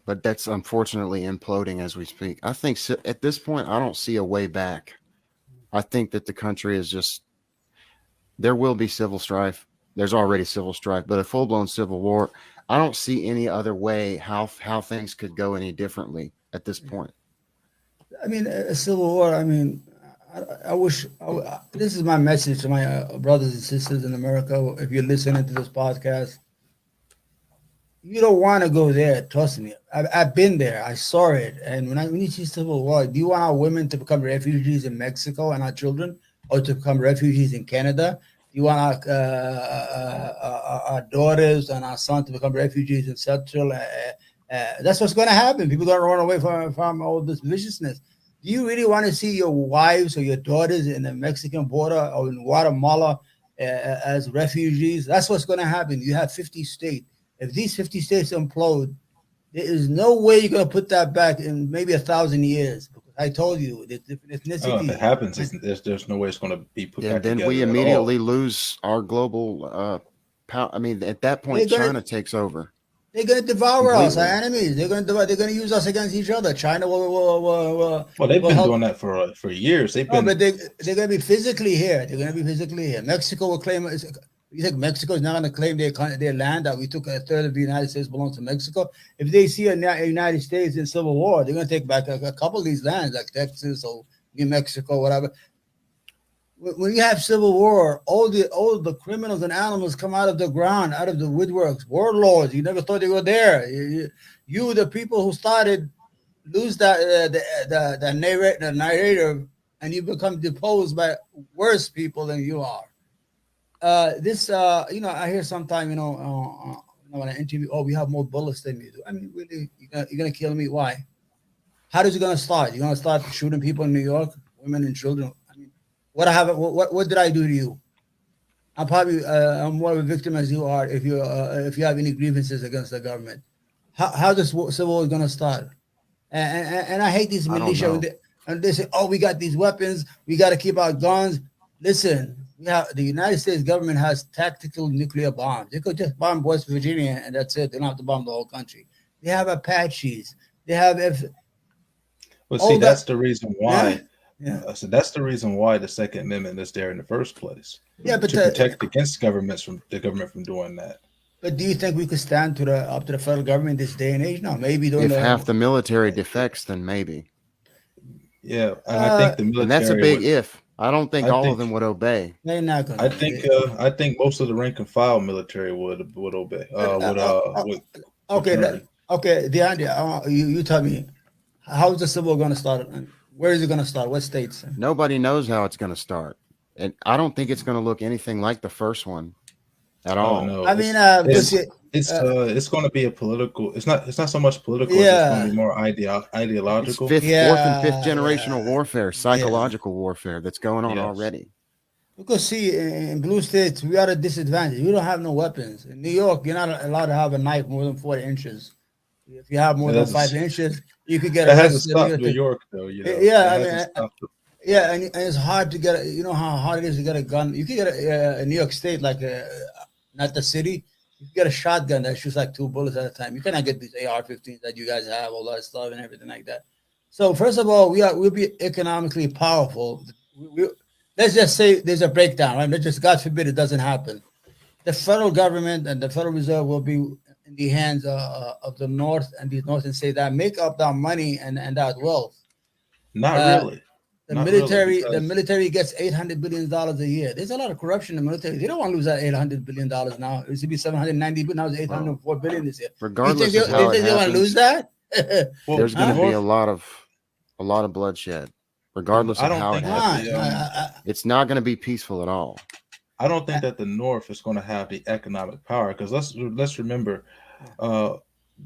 But that's unfortunately imploding as we speak. I think at this point, I don't see a way back. I think that the country is just, there will be civil strife. There's already civil strife, but a full-blown civil war, I don't see any other way how things could go any differently at this point. I mean, a civil war, I mean, I wish, this is my message to my brothers and sisters in America. If you're listening to this podcast, you don't want to go there. Trust me. I've been there. I saw it. And when you see civil war, do you want our women to become refugees in Mexico and our children, or to become refugees in Canada? Do you want our daughters and our sons to become refugees in Central? That's what's going to happen. People are going to run away from all this viciousness. Do you really want to see your wives or your daughters in the Mexican border or in Guatemala as refugees? That's what's going to happen. You have 50 states. If these 50 states implode, there is no way you're going to put that back in maybe 1,000 years. Because I told you, the ethnicity. If it happens, there's no way it's going to be put back together. Then we immediately lose our global power. I mean, at that point, China takes over. They're going to devour us, our enemies. They're going to use us against each other. China will they've been doing that for years. But they're going to be physically here. They're going to be physically here. Mexico will claim. You think Mexico is not going to claim their land, that we took a third of the United States belongs to Mexico? If they see a United States in civil war, they're going to take back a couple of these lands, like Texas or New Mexico, whatever. when you have civil war, all the criminals and animals come out of the ground, out of the woodworks. Warlords, you never thought they were there. You the people who started, lose that the narrator, and you become deposed by worse people than you are. I hear sometimes, when I interview, oh, we have more bullets than you do. I mean, really, you're gonna kill me? Why? How is it gonna start? You're gonna start shooting people in New York, women and children? I mean, what did I do to you? I'm more of a victim as you are. If you have any grievances against the government, how this civil war is gonna start? And I hate these militia and they say, oh, we got these weapons, we got to keep our guns. Listen, the United States government has tactical nuclear bombs. They could just bomb West Virginia and that's it. They don't have to bomb the whole country. They have Apaches. They have that's the reason why. Yeah. So that's the reason why the Second Amendment is there in the first place. Yeah, but to protect against the government from doing that. But do you think we could stand up to the federal government this day and age? No, maybe if half the military defects, then maybe. Yeah, and I think the military. And that's a big if. I don't think all of them would obey. They're not going to. I think most of the rank and file military would obey. DeAndre, you tell me, how is the civil war going to start? Where is it going to start? What states? Nobody knows how it's going to start, and I don't think it's going to look anything like the first one at all. No. I mean, it's going to be a political. It's not so much political. Yeah. It's going to be more ideological. It's fourth and fifth generational warfare, psychological warfare that's going on already. Because see, in blue states, we are at a disadvantage. We don't have no weapons. In New York, you're not allowed to have a knife more than 40 inches. If you have more than 5 inches, you could get arrested. It hasn't stopped New York, though. And it's hard to get. You know how hard it is to get a gun. You can get a New York State, like not the city. You can get a shotgun that shoots like 2 bullets at a time. You cannot get these AR-15s that you guys have, all that stuff and everything like that. So first of all, we'll be economically powerful. Let's just say there's a breakdown, right? Let's just, God forbid, it doesn't happen. The federal government and the Federal Reserve will be in the hands of the North and the North and say that make up that money and that wealth. Not really. The military gets $800 billion a year. There's a lot of corruption in the military. They don't want to lose that $800 billion now. It used to be $790 billion. Now it's $804 billion this year. Regardless you think of how they want to lose that? There's going to be a lot of bloodshed. Regardless of how it happens, it's not going to be peaceful at all. I don't think that the North is going to have the economic power, because let's remember,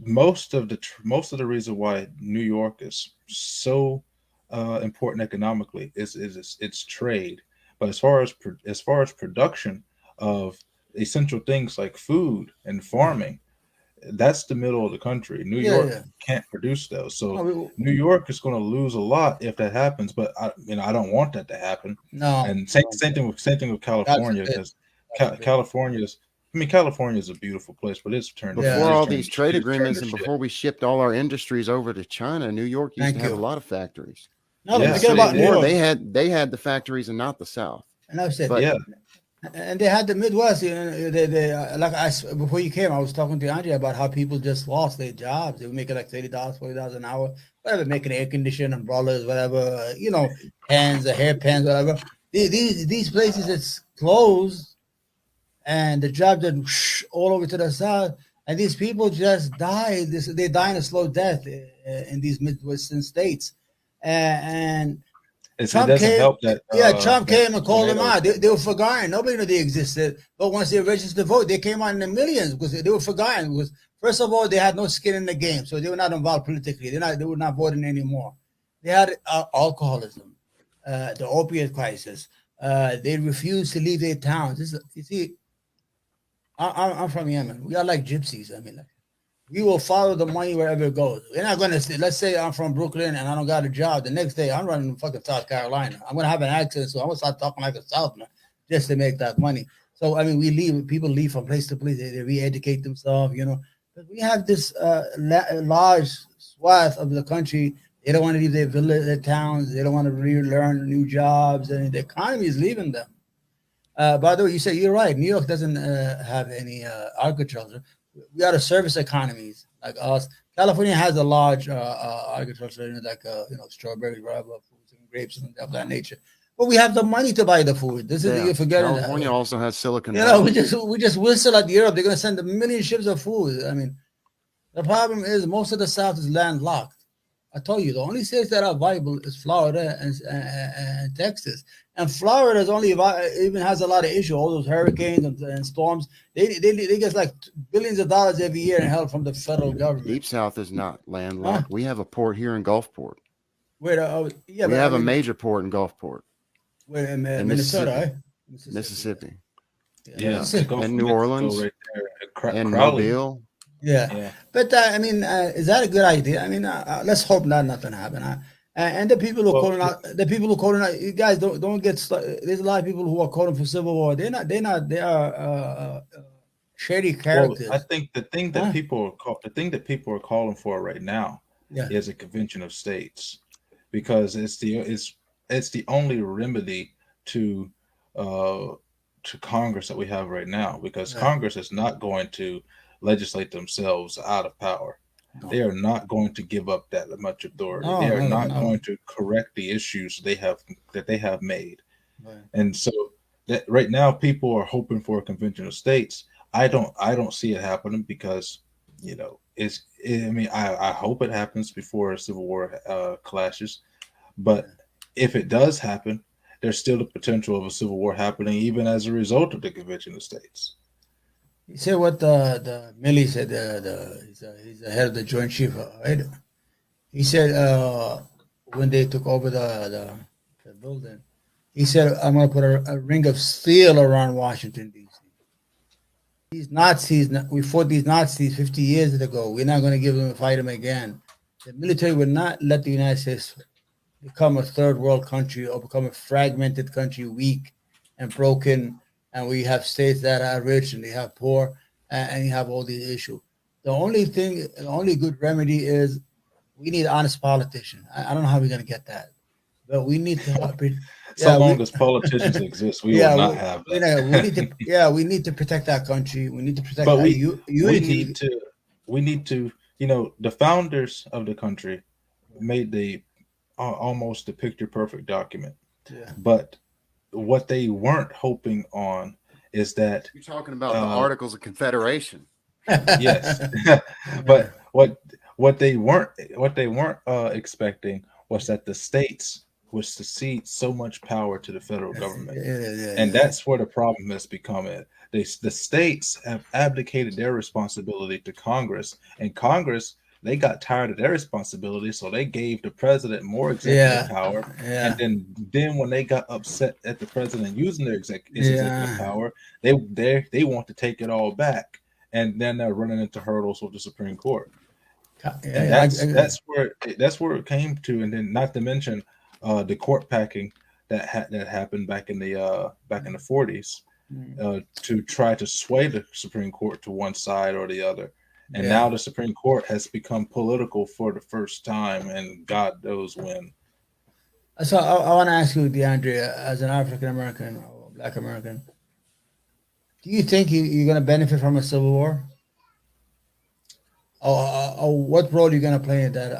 most of the reason why New York is so important economically is its trade. But as far as production of essential things like food and farming, that's the middle of the country. New York can't produce those, so New York is going to lose a lot if that happens. But I don't want that to happen. No, and same thing with California, because California is a beautiful place, but it's turned before all these trade agreements and before we shipped all our industries over to China. New York used to have a lot of factories. No, forget about New York. They had the factories and not the South. And I said, and they had the Midwest. They before you came, I was talking to Andre about how people just lost their jobs. They were making like $30, $40 an hour, whatever, making air conditioning, umbrellas, whatever, pens, hair pens, whatever. These places, it's closed, and the jobs are all over to the South, and these people just die. They die in a slow death in these Midwestern states, and Trump came, Trump came and called them out. They were forgotten. Nobody knew they existed. But once they registered to vote, they came out in the millions because they were forgotten. Because first of all, they had no skin in the game, so they were not involved politically. They were not voting anymore. They had alcoholism, the opiate crisis. They refused to leave their towns. You see, I'm from Yemen. We are like gypsies. We will follow the money wherever it goes. We're not going to say, let's say I'm from Brooklyn and I don't got a job. The next day, I'm running fucking South Carolina. I'm going to have an accent, so I'm going to start talking like a Southerner just to make that money. So, people leave from place to place. They re-educate themselves, But we have this large swath of the country. They don't want to leave their towns. They don't want to relearn new jobs. And the economy is leaving them. By the way, you say you're right. New York doesn't have any agriculture. We are service economies like us. California has a large agriculture, like strawberries, rubber, fruits and grapes and of that nature. But we have the money to buy the food. This is you're forgetting California that. also has Silicon Valley. Valley. We just whistle at Europe. They're going to send a million ships of food. I mean, the problem is most of the South is landlocked. I told you the only states that are viable is Florida and Texas. And Florida is only even has a lot of issues. All those hurricanes and storms. They get like billions of dollars every year in help from the federal government. Deep South is not landlocked. We have a port here in Gulfport. We have a major port in Gulfport. In Minnesota, Mississippi. Yeah. And New Orleans. Right there. And Mobile. Yeah. But I mean, is that a good idea? I mean, let's hope nothing happen. And the people who calling out, you guys don't get stuck. There's a lot of people who are calling for civil war. They are shady characters. Well, I think the thing that people are calling for right now is a convention of states, because it's the only remedy to Congress that we have right now, because Congress is not going to legislate themselves out of power. No. They are not going to give up that much authority. They are not going to correct the issues they have made. Right. And so that right now people are hoping for a convention of states. I don't see it happening, because I hope it happens before a civil war clashes. But if it does happen, there's still the potential of a civil war happening even as a result of the convention of states. You said what the Millie said. He's the head of the Joint Chief, right? He said when they took over the building, he said, "I'm going to put a ring of steel around Washington D.C. These Nazis, we fought these Nazis 50 years ago. We're not going to give them a fight them again. The military would not let the United States become a third world country or become a fragmented country, weak and broken." And we have states that are rich and they have poor, and you have all these issues. The only good remedy is we need honest politicians. I don't know how we're going to get that, but we need to. So long as politicians exist, we will not have that. We need to protect our country. We need to protect our unity. We need to. The founders of the country made almost the picture perfect document. Yeah. But what they weren't hoping on is that you're talking about the Articles of Confederation. Yes, but what they weren't expecting was that the states would cede so much power to the federal government, and that's where the problem has become. The states have abdicated their responsibility to Congress, and Congress, they got tired of their responsibility, so they gave the president more executive power. Yeah. And then when they got upset at the president using their executive power, they want to take it all back, and then they're running into hurdles with the Supreme Court. That's where it came to, and then not to mention the court packing that happened back in the 40s to try to sway the Supreme Court to one side or the other. And now the Supreme Court has become political for the first time, and God knows when. So I want to ask you, DeAndre, as an African American or Black American, do you think you're going to benefit from a civil war? Or what role are you going to play in that?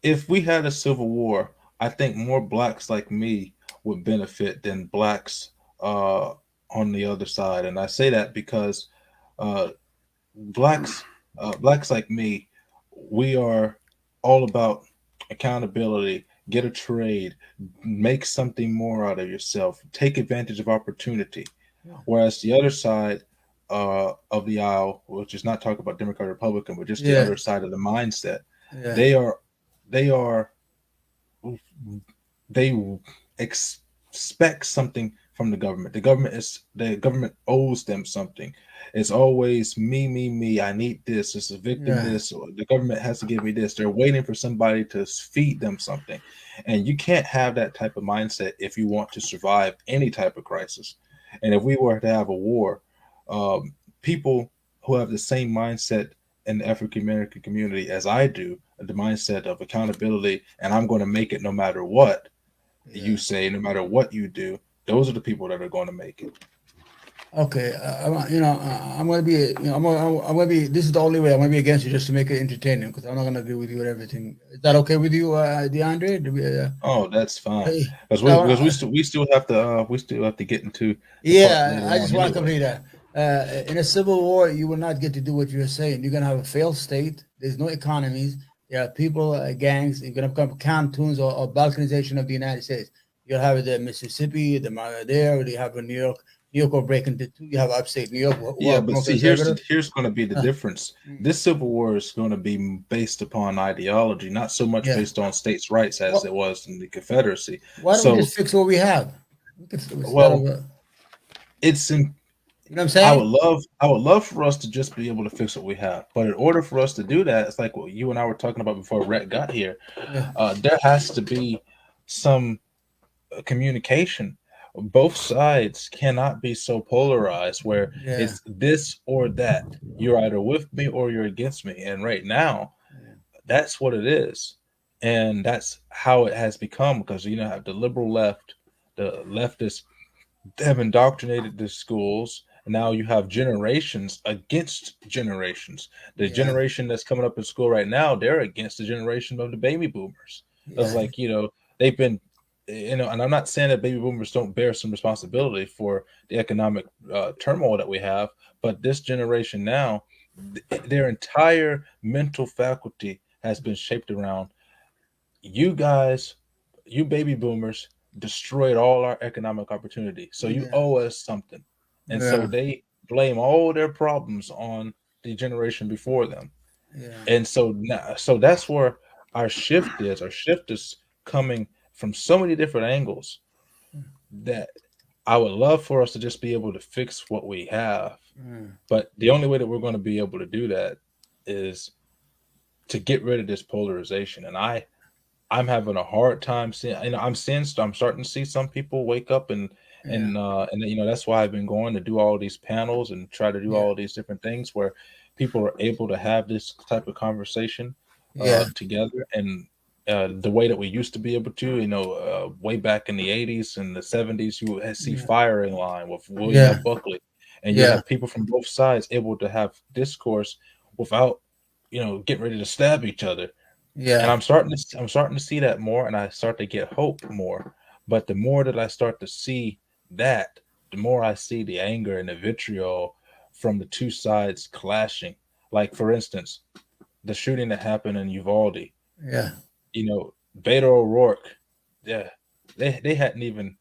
If we had a civil war, I think more blacks like me would benefit than blacks on the other side. And I say that because blacks like me, we are all about accountability, get a trade, make something more out of yourself, take advantage of opportunity. Whereas the other side of the aisle, which is not talking about Democrat or Republican, but just the other side of the mindset, they expect something from the government. The government owes them something. It's always me. I need this. It's a victim this. Or the government has to give me this. They're waiting for somebody to feed them something. And you can't have that type of mindset if you want to survive any type of crisis. And if we were to have a war, people who have the same mindset in the African American community as I do, the mindset of accountability, and I'm going to make it no matter what you say, no matter what you do, those are the people that are going to make it. Okay, I'm gonna be, I'm gonna be. This is the only way I'm gonna be against you, just to make it entertaining, because I'm not gonna agree with you with everything. Is that okay with you, DeAndre? Oh, that's fine. Hey, Because so, we still have to get into the part yeah, later I on just want to anyway. complete that. In a civil war, you will not get to do what you're saying. You're gonna have a failed state. There's no economies. There are people, gangs. You're gonna become cantons or balkanization of the United States. You'll have the Mississippi, there. You have in New York. New York will break into two. You have upstate New York, who Yeah, are but more see, conservative. here's going to be the Uh, difference. mm, This civil war is going to be based upon ideology, not so much yeah. based on states' rights as it Well, was in the Confederacy. why don't we So, just fix what we have? We could, instead of, well, it's in, you know what I'm saying? I would love for us to just be able to fix what we have. But in order for us to do that, it's like what you and I were talking about before Rhett got here. Yeah, There has to be some communication. Both sides cannot be so polarized where yeah, it's this or that. You're either with me or you're against me. And right now, yeah, that's what it is. And that's how it has become because you know have the liberal left, the leftists have indoctrinated the schools. And now you have generations against generations. The yeah, generation that's coming up in school right now, they're against the generation of the baby boomers. It's yeah, like, they've been, and I'm not saying that baby boomers don't bear some responsibility for the economic turmoil that we have, but this generation now, their entire mental faculty has been shaped around you guys, you baby boomers destroyed all our economic opportunity. So you yeah, owe us something. And so yeah, they blame all their problems on the generation before them. yeah. And so now, so that's where our shift is. Our shift is coming from so many different angles that I would love for us to just be able to fix what we have. Mm. But the only way that we're going to be able to do that is to get rid of this polarization. And I'm having a hard time seeing. I'm starting to see some people wake up Yeah, and that's why I've been going to do all these panels and try to do yeah, all these different things where people are able to have this type of conversation yeah, together and the way that we used to be able to. Way back in the '80s and the '70s, you would see yeah, firing line with William yeah, F. Buckley, and you yeah, have people from both sides able to have discourse without getting ready to stab each other. And yeah. I'm starting to see that more, and I start to get hope more. But the more that I start to see that, the more I see the anger and the vitriol from the two sides clashing. Like for instance, the shooting that happened in Uvalde. Yeah, Beto O'Rourke. Yeah, they hadn't even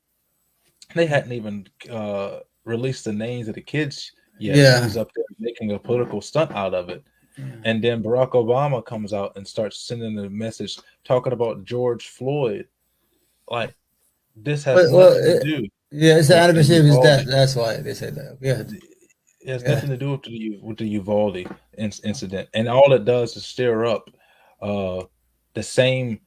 released the names of the kids yet, and yeah, he's up there making a political stunt out of it. yeah. And then Barack Obama comes out and starts sending a message talking about George Floyd. Like this has Well, nothing to do yeah, it's the with the anniversary of his Uvalde. death. That's why they said that. Yeah, It has yeah, nothing to do with the Uvalde incident, and all it does is stir up uh, the same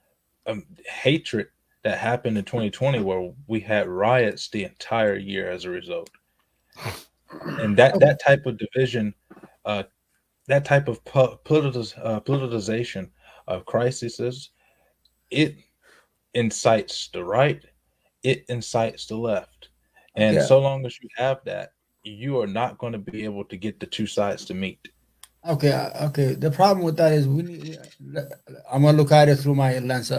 hatred that happened in 2020, where we had riots the entire year as a result. And that type of division, uh, that type of politicization of crises, it incites the right, it incites the left. And okay, so long as you have that, you are not going to be able to get the two sides to meet. okay, okay. The problem with that is I'm gonna look at it through my lens.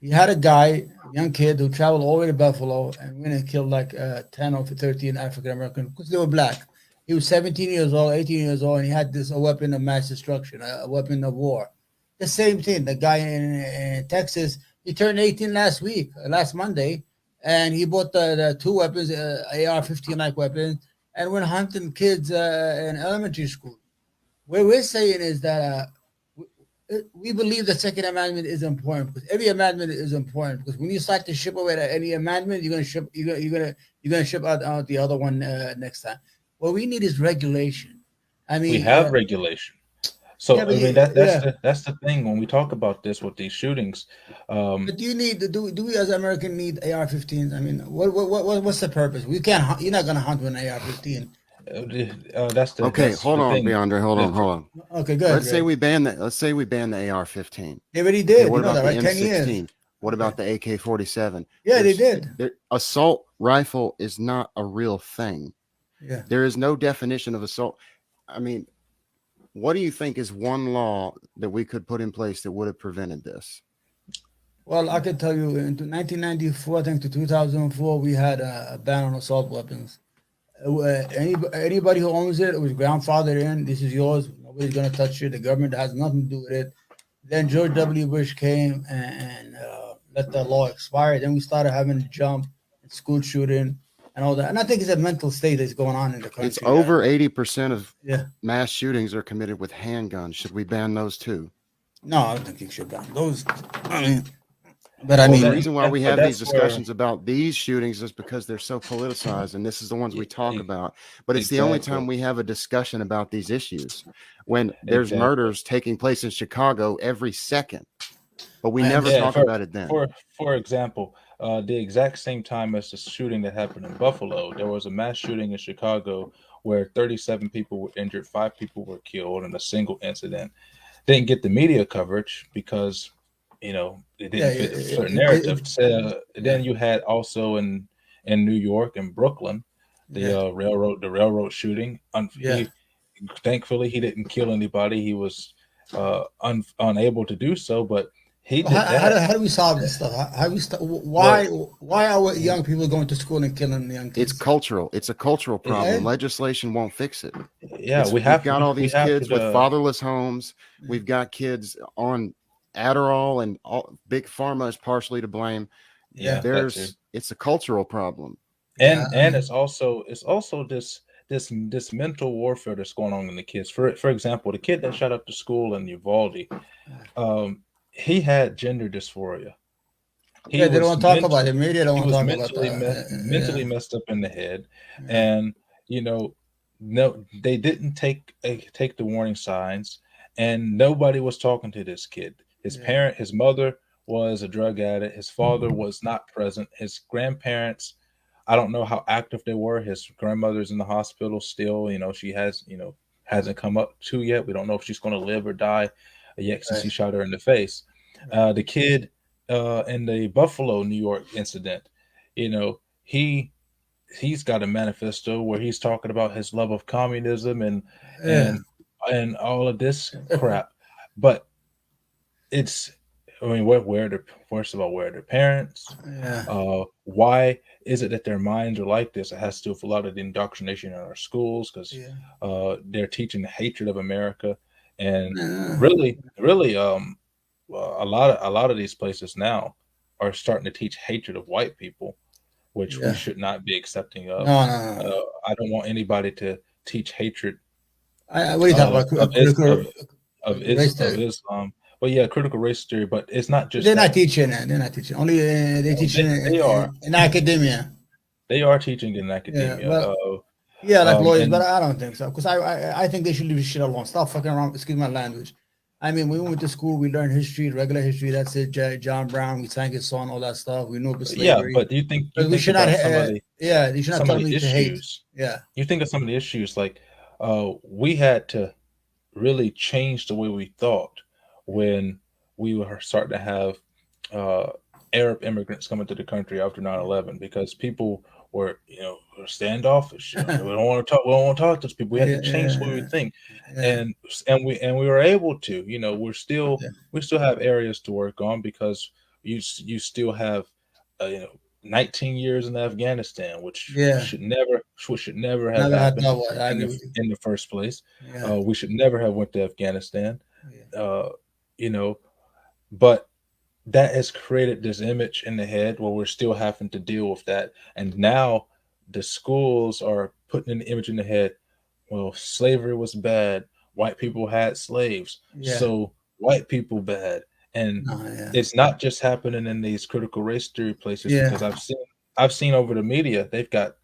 He had a guy, young kid, who traveled all the way to Buffalo and went and killed like 10 or 13 African Americans because they were black. He was 17 years old, 18 years old, and he had this a weapon of mass destruction, a weapon of war. The same thing. The guy in Texas, he turned 18 last week, last Monday, and he bought the two weapons, AR-15 like weapons, and went hunting kids in elementary school. What we're saying is that we believe the Second Amendment is important because every amendment is important because when you start to ship away any amendment, you're gonna ship out the other one next time. What we need is regulation. I We mean, have regulation. yeah, So but I mean yeah, that's the thing when we talk about this with these shootings. but do you need do we as American need AR-15s? I mean, what's the purpose? We can't. You're not gonna hunt with an AR-15. Okay, that's hold the on, thing. Beyondre. Hold on, hold on. Okay, good, Let's say Greg. we ban that. Let's say we ban the AR-15. They already Okay, did. what You know about that, the right? 10 years. M16? What Okay. about the AK-47? Yeah, they did. Assault rifle is not a real thing. Yeah. There is no definition of assault. I mean, what do you think is one law that we could put in place that would have prevented this? Well, I can tell you in 1994, I think to 2004, we had a ban on assault weapons. Anybody who owns it was grandfathered in. This is yours. Nobody's going to touch it. The government has nothing to do with it. Then George W. Bush came and let the law expire. Then we started having the jump, school shooting, and all that. And I think it's a mental state that's going on in the country. It's over 80% of mass shootings are committed with handguns. Should we ban those too? No, I don't think you should ban those. But the reason why we have these discussions about these shootings is because they're so politicized, and this is the ones we talk about. But it's the only time we have a discussion about these issues, when there's murders taking place in Chicago every second, but we never talk about it then. For example, the exact same time as the shooting that happened in Buffalo, there was a mass shooting in Chicago where 37 people were injured, 5 people were killed in a single incident. Didn't get the media coverage because it didn't fit a certain narrative. Then you had also in New York and Brooklyn, the railroad shooting. Thankfully, he didn't kill anybody. He was unable to do so, but he did that. How do we solve this stuff? Why are young people going to school and killing young kids? It's cultural. It's a cultural problem. Legislation won't fix it. Yeah, we've got all these kids with fatherless homes. We've got kids on Adderall, and big pharma is partially to blame. Yeah, it's a cultural problem, and it's also this mental warfare that's going on in the kids. For example, the kid that shot up the school in Uvalde, he had gender dysphoria. They don't want to talk about it. Media don't want to talk about that. Mentally messed up in the head, and no, they didn't take the warning signs, and nobody was talking to this kid. His mother was a drug addict. His father was not present. His grandparents, I don't know how active they were. His grandmother's in the hospital still. She hasn't come up to yet. We don't know if she's going to live or die yet since he shot her in the face. The kid in the Buffalo, New York incident, he's got a manifesto where he's talking about his love of communism and all of this crap, but where are their parents? Why is it that their minds are like this? It has to do with a lot of the indoctrination in our schools, because they're teaching the hatred of America, and really, a lot of these places now are starting to teach hatred of white people, which we should not be accepting of. No. I don't want anybody to teach hatred. What are you talking about? Of Islam. Well, yeah, critical race theory, but it's not just. They're not teaching that. They're not teaching. Only they teaching in academia. They are teaching in academia. Like lawyers, but I don't think so, because I think they should leave this shit alone. Stop fucking around. Excuse my language. I mean, we went to school, we learned history, regular history. That's it. John Brown, we sang his song, all that stuff. We knew about slavery. Yeah, but do you think we should not? They should not tell me to hate. Yeah. You think of some of the issues, like we had to really change the way we thought when we were starting to have Arab immigrants coming to the country after 9/11, because people were, standoffish. We don't want to talk. We don't want to talk to those people. We had to change the way we think, and we were able to. We still have areas to work on, because you still have 19 years in Afghanistan, which should never have happened in the first place. We should never have went to Afghanistan. But that has created this image in the head where we're still having to deal with that. And now the schools are putting an image in the head. Well, slavery was bad. White people had slaves. So white people bad. And it's not just happening in these critical race theory places, because I've seen over the media, they've got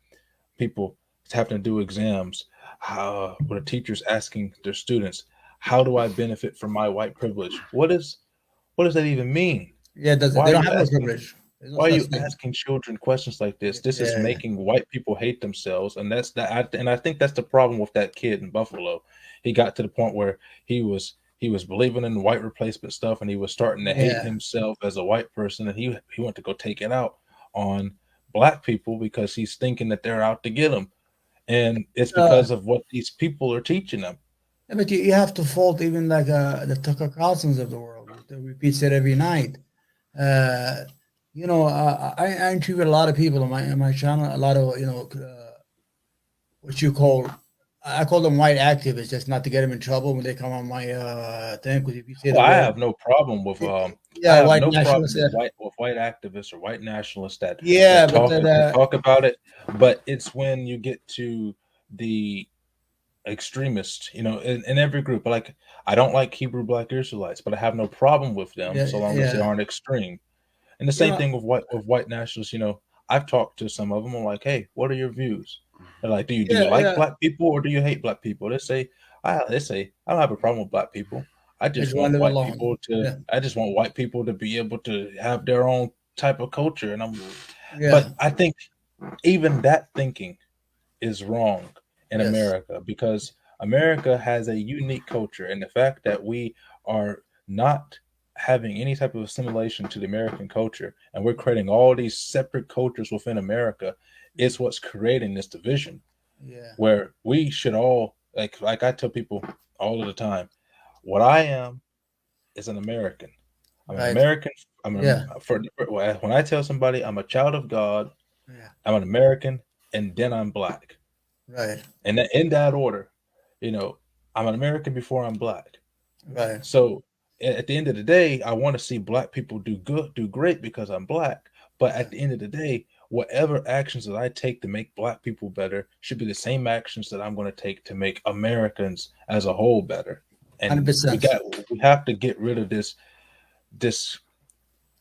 people having to do exams where the teachers asking their students, how do I benefit from my white privilege? What does that even mean? They don't have no privilege. Why are you asking children questions like this? This is making white people hate themselves, and I think that's the problem with that kid in Buffalo. He got to the point where he was believing in white replacement stuff, and he was starting to hate himself as a white person, and he went to go take it out on black people because he's thinking that they're out to get him. and it's because of what these people are teaching them. Yeah, but you have to fault even like the Tucker Carlsons of the world that repeats it every night. Uh, I interview a lot of people on my channel. A lot of what you call I call them white activists, just not to get them in trouble when they come on my thing. Because if you say the Well, I word, have no problem with I yeah, have white no problem nationalists. with white activists or white nationalists Yeah, but that talk about it, but it's when you get to the extremists, in every group. Like, I don't like Hebrew Black Israelites, but I have no problem with them so long as they yeah, aren't extreme. And the you same know, thing with white nationalists. I've talked to some of them. I'm like, hey, what are your views? They're like, do you like yeah. black people or do you hate black people? They say I don't have a problem with black people. I I just just want want to live white alone. people to Yeah, I just want white people to be able to have their own type of culture. yeah, But I think even that thinking is wrong in yes, America, because America has a unique culture, and the fact that we are not having any type of assimilation to the American culture and we're creating all these separate cultures within America is what's creating this division, yeah, where we should all, like I tell people all of the time, what I am is an American. I'm an right. American. Yeah, When I tell somebody I'm a child of God, yeah, I'm an American, and then I'm black. right, And in that order, you know, I'm an American before I'm black. right. So at the end of the day, I want to see black people do great because I'm black. But Yeah, at the end of the day, whatever actions that I take to make black people better should be the same actions that I'm going to take to make Americans as a whole better. hundred And we percent. got we have to get rid of this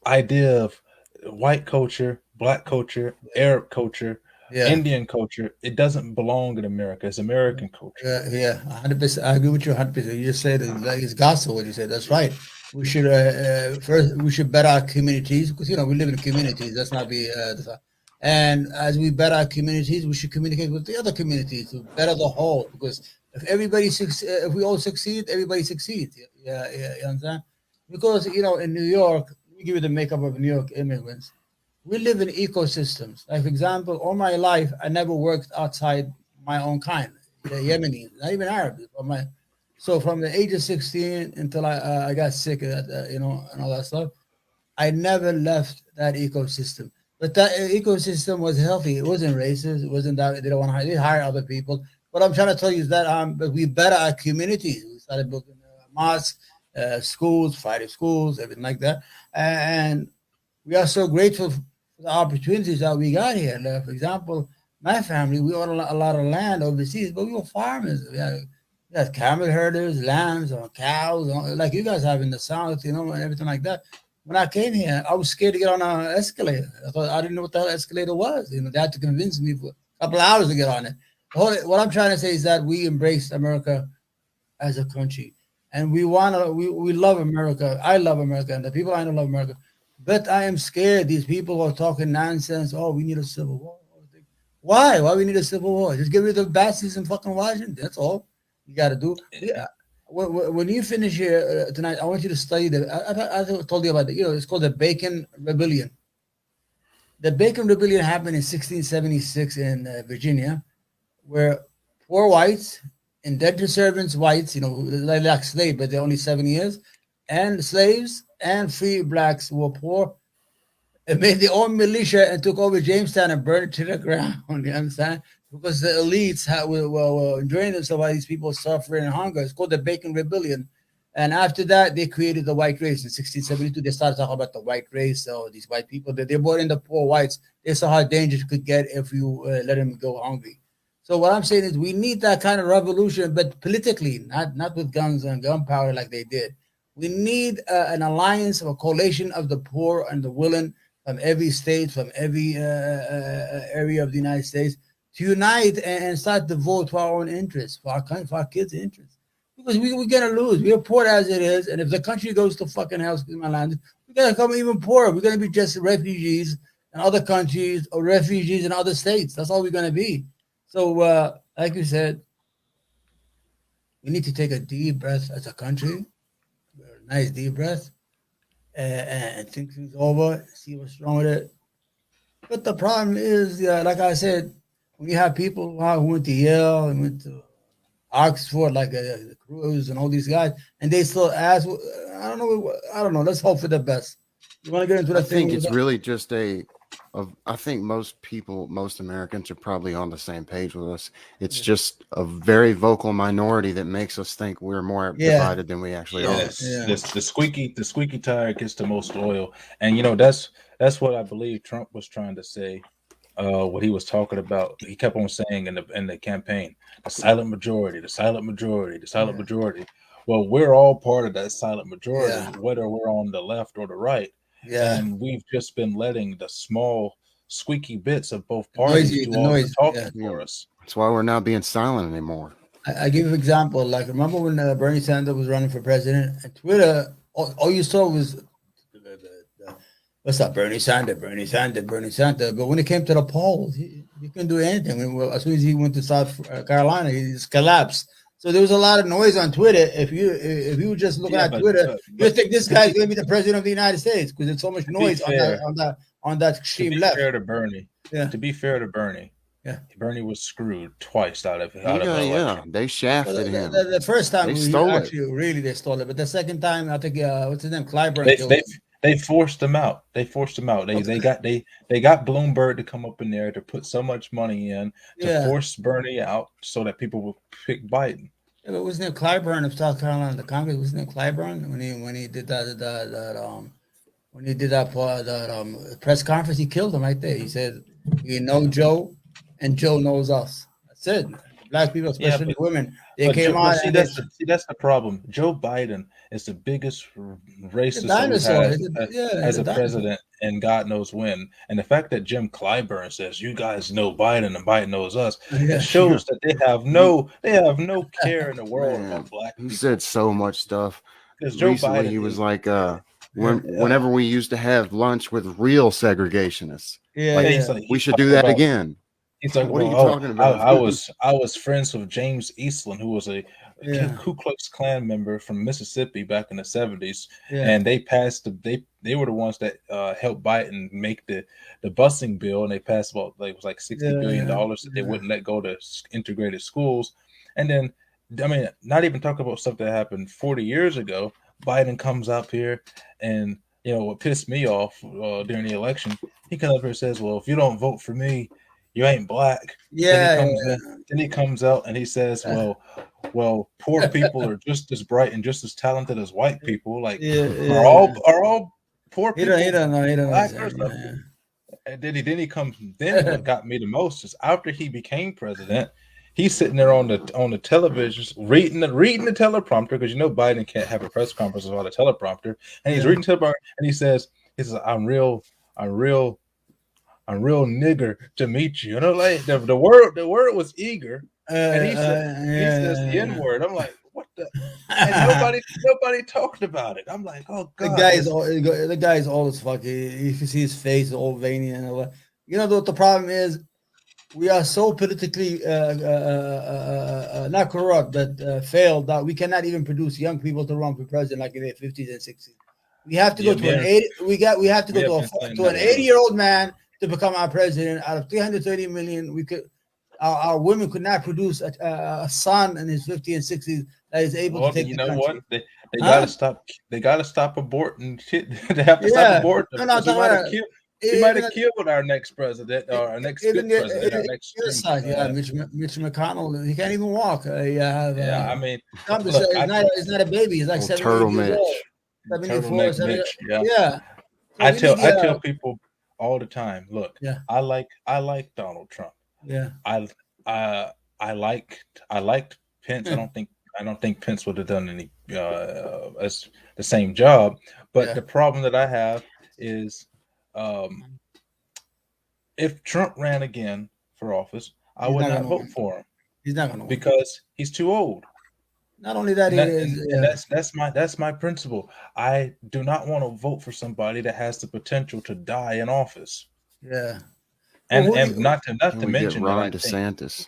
idea of white culture, black culture, Arab culture, Yeah. Indian culture. It doesn't belong in America. It's American culture. Yeah, 100%. I agree with you 100%. You just said it like it's gospel what you said. That's right. We should first we should better our communities because we live in communities. Let's not be and as we better our communities, we should communicate with the other communities to better the whole. Because if we all succeed, everybody succeeds. Yeah, you understand? Because in New York, we give you the makeup of New York immigrants. We live in ecosystems. Like for example, all my life, I never worked outside my own kind, the Yemeni, not even Arab. So from the age of 16 until I got sick of that, and all that stuff, I never left that ecosystem. But that ecosystem was healthy. It wasn't racist. It wasn't that they don't want to hire. They hire other people. What I'm trying to tell you is that but we better our communities. We started building mosques, schools, fighting schools, everything like that, and we are so grateful for the opportunities that we got here. Like, for example, my family, we own a lot of land overseas, but we were farmers. We had camel herders, lambs, or cows, like you guys have in the South, and everything like that. When I came here, I was scared to get on an escalator. I didn't know what the hell escalator was. They had to convince me for a couple of hours to get on it. What I'm trying to say is that we embraced America as a country, and we love America. I love America, and the people I know love America. But I am scared. These people are talking nonsense. Oh, we need a civil war. Why? Why we need a civil war? Just get rid of the bastards in fucking Washington. That's all you got to do. When you finish here tonight, I want you to study the. I told you about it. It's called the Bacon Rebellion. The Bacon Rebellion happened in 1676 in Virginia, where poor whites, indentured servants, whites, like slaves, but they're only 7 years, and slaves and free blacks who were poor, and made their own militia and took over Jamestown and burned it to the ground. You understand? Because the elites were enjoying themselves while these people suffering and hunger. It's called the Bacon Rebellion. And after that, they created the white race. In 1672, they started talking about the white race. So these white people, that they brought in the poor whites. They saw how dangerous it could get if you let them go hungry. So what I'm saying is we need that kind of revolution, but politically, not with guns and gunpowder like they did. We need an alliance or a coalition of the poor and the willing from every state, from every area of the United States to unite and start to vote for our own interests, for our country, for our kids' interests. Because we're going to lose. We're poor as it is. And if the country goes to fucking hell, excuse my language, we're going to become even poorer. We're going to be just refugees in other countries or refugees in other states. That's all we're going to be. So, like you said, we need to take a deep breath as a country, a nice deep breath, and think things over, see what's wrong with it. But the problem is, like I said, when you have people who went to Yale and went to Oxford, like Cruz and all these guys, and they still ask, I don't know. Let's hope for the best. You want to get into that thing? I think it's really just I think most people, most Americans are probably on the same page with us. It's just a very vocal minority that makes us think we're more divided than we actually are. Yeah. The squeaky tire gets the most oil. And that's what I believe Trump was trying to say. What he was talking about, he kept on saying in the campaign, the silent majority, the silent majority, the silent majority. Well, we're all part of that silent majority, whether we're on the left or the right. Yeah. And we've just been letting the small squeaky bits of both parties do all the talking for us. That's why we're not being silent anymore. I give you an example. Like, remember when Bernie Sanders was running for president? And Twitter, all you saw was, what's up, Bernie Sanders. But when it came to the polls, he couldn't do anything. As soon as he went to South Carolina, he just collapsed. So there was a lot of noise on Twitter. If you were just looking at Twitter, you think this guy's going to be the president of the United States because there's so much noise on that extreme left. To be fair to Bernie, Bernie was screwed twice out of they shafted him. The first time they stole it. They stole it, but the second time, I think what's his name, Clyburn. They forced him out. They got Bloomberg to come up in there to put so much money in to force Bernie out so that people would pick Biden. Yeah, but wasn't it Clyburn of South Carolina? The Congress, wasn't it Clyburn when he did that press conference? He killed him right there. He said, "We know Joe, and Joe knows us." That's it. Black people, especially women, they came on. That's the problem. Joe Biden is the biggest racist as a president, and God knows when. And the fact that Jim Clyburn says, "You guys know Biden, and Biden knows us," it shows that they have no care in the world about black people. He said so much stuff. Recently, he was like, whenever we used to have lunch with real segregationists, we should do that again. He's like, "What are you talking about?" I was friends with James Eastland, who was a Ku Klux Klan member from Mississippi back in the 70s, and they they were the ones that helped Biden make the busing bill, and they passed about $60 billion that they wouldn't let go to integrated schools. And then, I mean, not even talking about stuff that happened 40 years ago. Biden comes up here, and what pissed me off during the election, he comes up here and says, "Well, if you don't vote for me, you ain't black." Then he comes out and he says, well, poor people are just as bright and just as talented as white people. Like, are all poor people? He don't know. And then he comes. Then what got me the most is after he became president, he's sitting there on the television reading the teleprompter, because Biden can't have a press conference without a teleprompter, and he's reading teleprompter, and he says, "I'm real nigger to meet you." Like the word was eager, and he says the N-word. I'm like, what the? And nobody talked about it. I'm like, oh god, the guy is old as fuck. You can see his face, all veiny and all that. What the problem is? We are so politically not corrupt, but failed, that we cannot even produce young people to run for president like in their 50s and 60s. We have to go to an 80. We have to go to an 80-year-old man to become our president. Out of 330 million, our women could not produce a son in his 50s and 60s that is able to take the country. What? They gotta stop. They gotta stop aborting. They have to stop aborting. He might have killed our next president or our next president. Our next Mitch McConnell. He can't even walk. I mean, it's not a baby. He's like 70 years old. 74, 70. I tell people all the time, look, I like Donald Trump. I liked Pence. I don't think Pence would have done any as the same job. But the problem that I have is, if Trump ran again for office, I would not vote for him. He's not going to, because he's too old. Not only that, that's my principle. I do not want to vote for somebody that has the potential to die in office. Yeah, and not to mention Ron DeSantis.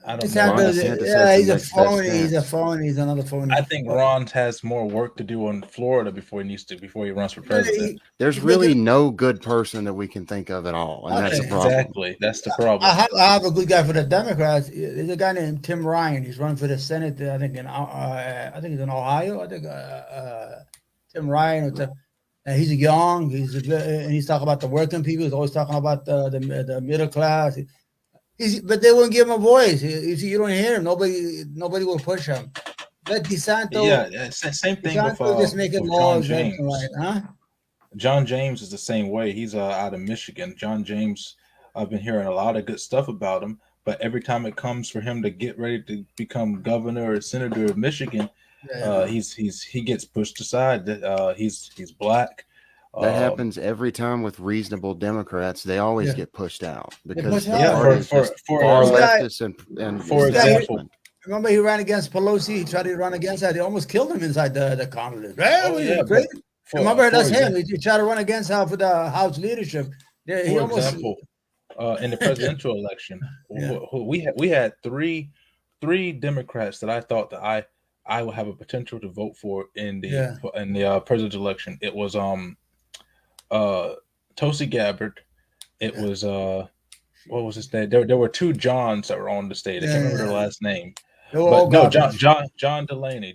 I don't Ron know. DeSantis Yeah, has he's the a next best phony. He's a stance. phony. He's another phony. I think Ron has more work to do in Florida before he runs for president. There's really no good person that we can think of at all, and that's the problem. Exactly, that's the problem. I have a good guy for the Democrats. There's a guy named Tim Ryan. He's running for the Senate. I think he's in Ohio. I think Tim Ryan. And he's young. And he's talking about the working people. He's always talking about the middle class. But they won't give him a voice. You don't hear him. Nobody will push him. Let DeSantis. Yeah, same thing with just making John laws. James. Right, huh? John James is the same way. He's out of Michigan. John James, I've been hearing a lot of good stuff about him, but every time it comes for him to get ready to become governor or senator of Michigan, he gets pushed aside. He's black. That happens every time with reasonable Democrats. They always get pushed out because the party is just far leftist and for example. Remember, he ran against Pelosi. He tried to run against her. They almost killed him inside the Congress. Remember, that's him. He tried to run against her for the House leadership. Yeah, example, in the presidential election, we had three Democrats that I thought that I would have a potential to vote for in the presidential election. It was Tulsi Gabbard. It was what was his name? There were two Johns that were on the state. I can't remember their last name. But no, John Delaney.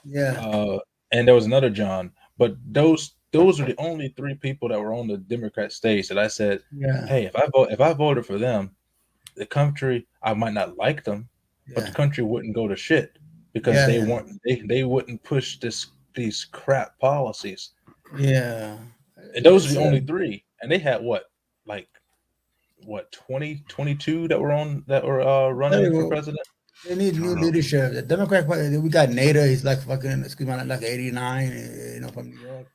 Yeah. And there was another John. But those are the only three people that were on the Democrat stage that I said, hey, if I voted for them, the country, I might not like them, but the country wouldn't go to shit because they wouldn't push these crap policies. Yeah. And those are the only three. And they had 20, 22 that were running for president. They need new leadership. The Democrat Party, we got Nader. He's like fucking, like 89, from New York.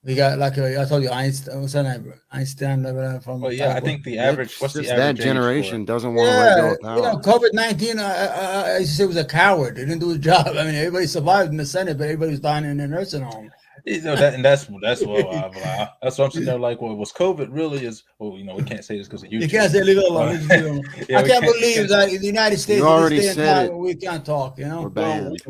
We got I told you, Einstein. What's that name? Einstein. From. I think the average. What's the average? That generation doesn't want to let go of power. COVID-19. I used to say was a coward. He didn't do his job. I mean, everybody survived in the Senate, but everybody was dying in the nursing home. That's what I'm sitting there like. Well, was COVID really is? Well, we can't say this because of YouTube. You can't say leave it alone. I can't believe that in the United States you already said it. We can't talk. We're banned.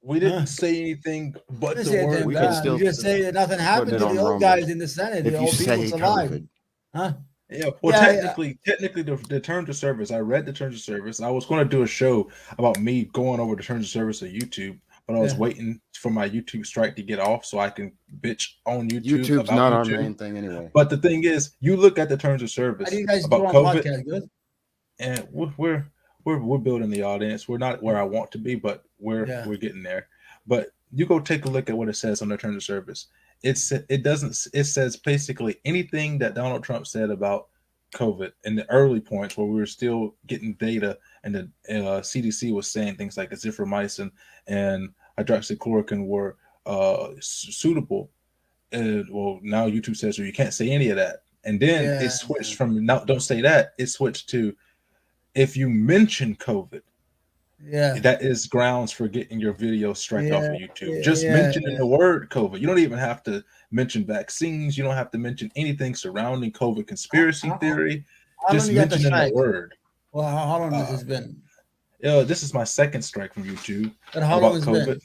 We didn't say anything but the word. We can still just say that nothing happened to the old guys in the Senate. If the you old say people survived. COVID. Huh? Yeah. Well, technically, the terms of service. I read the terms of service. I was going to do a show about me going over the terms of service of YouTube. But I was waiting for my YouTube strike to get off so I can bitch on YouTube. YouTube's not our main thing anyway. But the thing is, you look at the terms of service about COVID, good? And we're building the audience. We're not where I want to be, but we're getting there. But you go take a look at what it says on the terms of service. It says basically anything that Donald Trump said about COVID in the early points where we were still getting data and the CDC was saying things like azithromycin and hydroxychloroquine were suitable. Well, now YouTube says, well, you can't say any of that. And then it switched from don't say that. It switched to if you mention COVID, that is grounds for getting your video striked off of YouTube. Just mentioning the word COVID. You don't even have to mention vaccines. You don't have to mention anything surrounding COVID conspiracy theory. Just mentioning the word. Well, how long has this been? This is my second strike from YouTube. And how long has it been?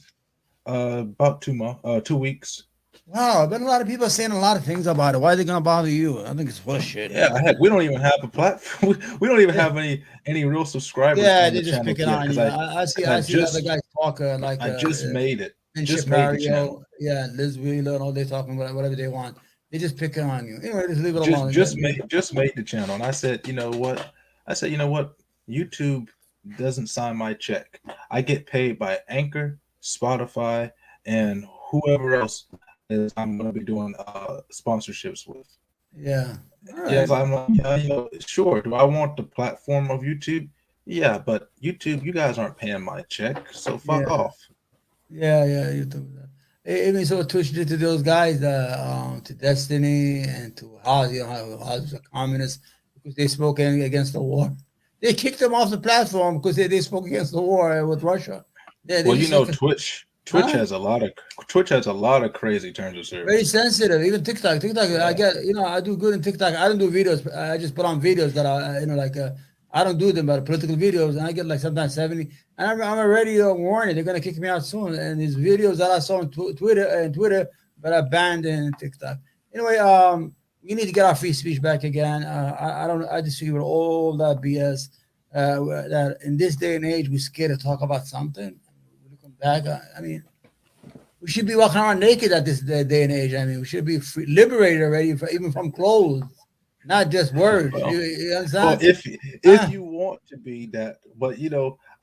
About 2 weeks. Wow, been a lot of people saying a lot of things about it. Why are they gonna bother you? I think it's bullshit. Yeah, heck, we don't even have a platform. We don't even have any real subscribers. Yeah, they're just picking on you. I see other guys talk like I just made it. Just made the channel. Yeah, Liz Wheeler and all they talking about whatever they want. They just picking on you. Anyway, just leave it alone. Just made the channel, and I said, you know what? YouTube doesn't sign my check. I get paid by Anchor, Spotify, and whoever else is I'm going to be doing sponsorships with. Yeah. Right. Yeah, so I'm like, sure. Do I want the platform of YouTube? Yeah, but YouTube, you guys aren't paying my check, so fuck off. Yeah, YouTube. Even so, Twitch did to those guys, to Destiny and to Haas, Haas was a communist because they spoke against the war. They kicked them off the platform because they spoke against the war with Russia. Twitch has a lot of crazy terms of service. Very sensitive. Even TikTok. I get, I do good in TikTok. I don't do videos. I just put on videos that I don't do them, but political videos, and I get like sometimes 70. And I'm already warning they're gonna kick me out soon. And these videos that I saw on Twitter, but I banned in TikTok. Anyway, we need to get our free speech back again. I disagree with all that BS. That in this day and age, we're scared to talk about something. Looking back, I mean, we should be walking around naked at this day and age. I mean, we should be liberated already, even from clothes, not just words. You understand? Well, if you want to be that, but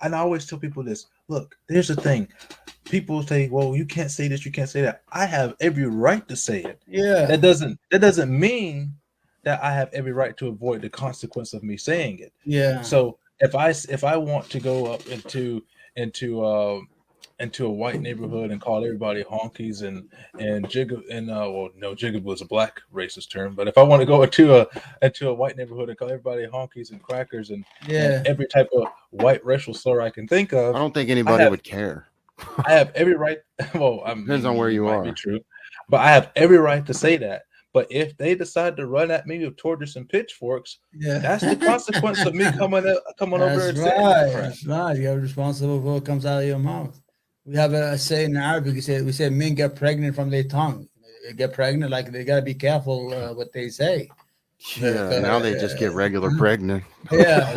and I always tell people this. Look, there's the thing. People say, "Well, you can't say this, you can't say that." I have every right to say it. Yeah. That doesn't mean that I have every right to avoid the consequence of me saying it. Yeah. So if I want to go up into a white neighborhood and call everybody honkies and jigaboo is a black racist term, but if I want to go into a white neighborhood and call everybody honkies and crackers and every type of white racial slur I can think of, I don't think anybody would care. I have every right. Well, depends on where you are. Be true, but I have every right to say that. But if they decide to run at me with torches and pitchforks, that's the consequence of me coming over and saying that. That's right. You're responsible for what comes out of your mouth. We have a saying in Arabic. We say men get pregnant from their tongue. They get pregnant, like they gotta be careful what they say. Yeah, now they just get regular pregnant. Yeah.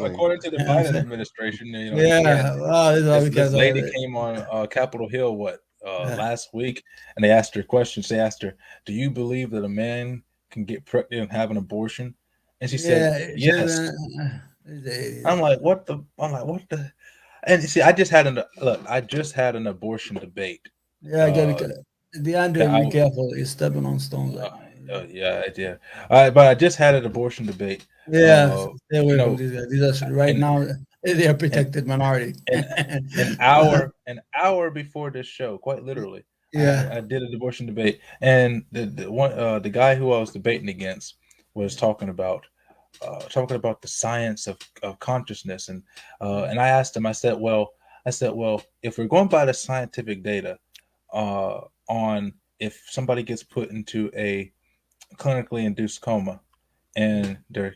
According to the Biden administration, this lady came on Capitol Hill last week, and they asked her questions. They asked her, "Do you believe that a man can get pregnant and have an abortion?" And she said, "Yes." I'm like, what the? And see, I just had an abortion debate. Yeah, DeAndre, be careful. You're stepping on stones. Yeah, I did. But I just had an abortion debate. Yeah, stay away from these guys. These are now they are protected minority. An hour before this show, quite literally. Yeah, I did an abortion debate, and the guy who I was debating against was talking about the science of consciousness, and I asked him. I said, well, if we're going by the scientific data on if somebody gets put into a clinically induced coma and their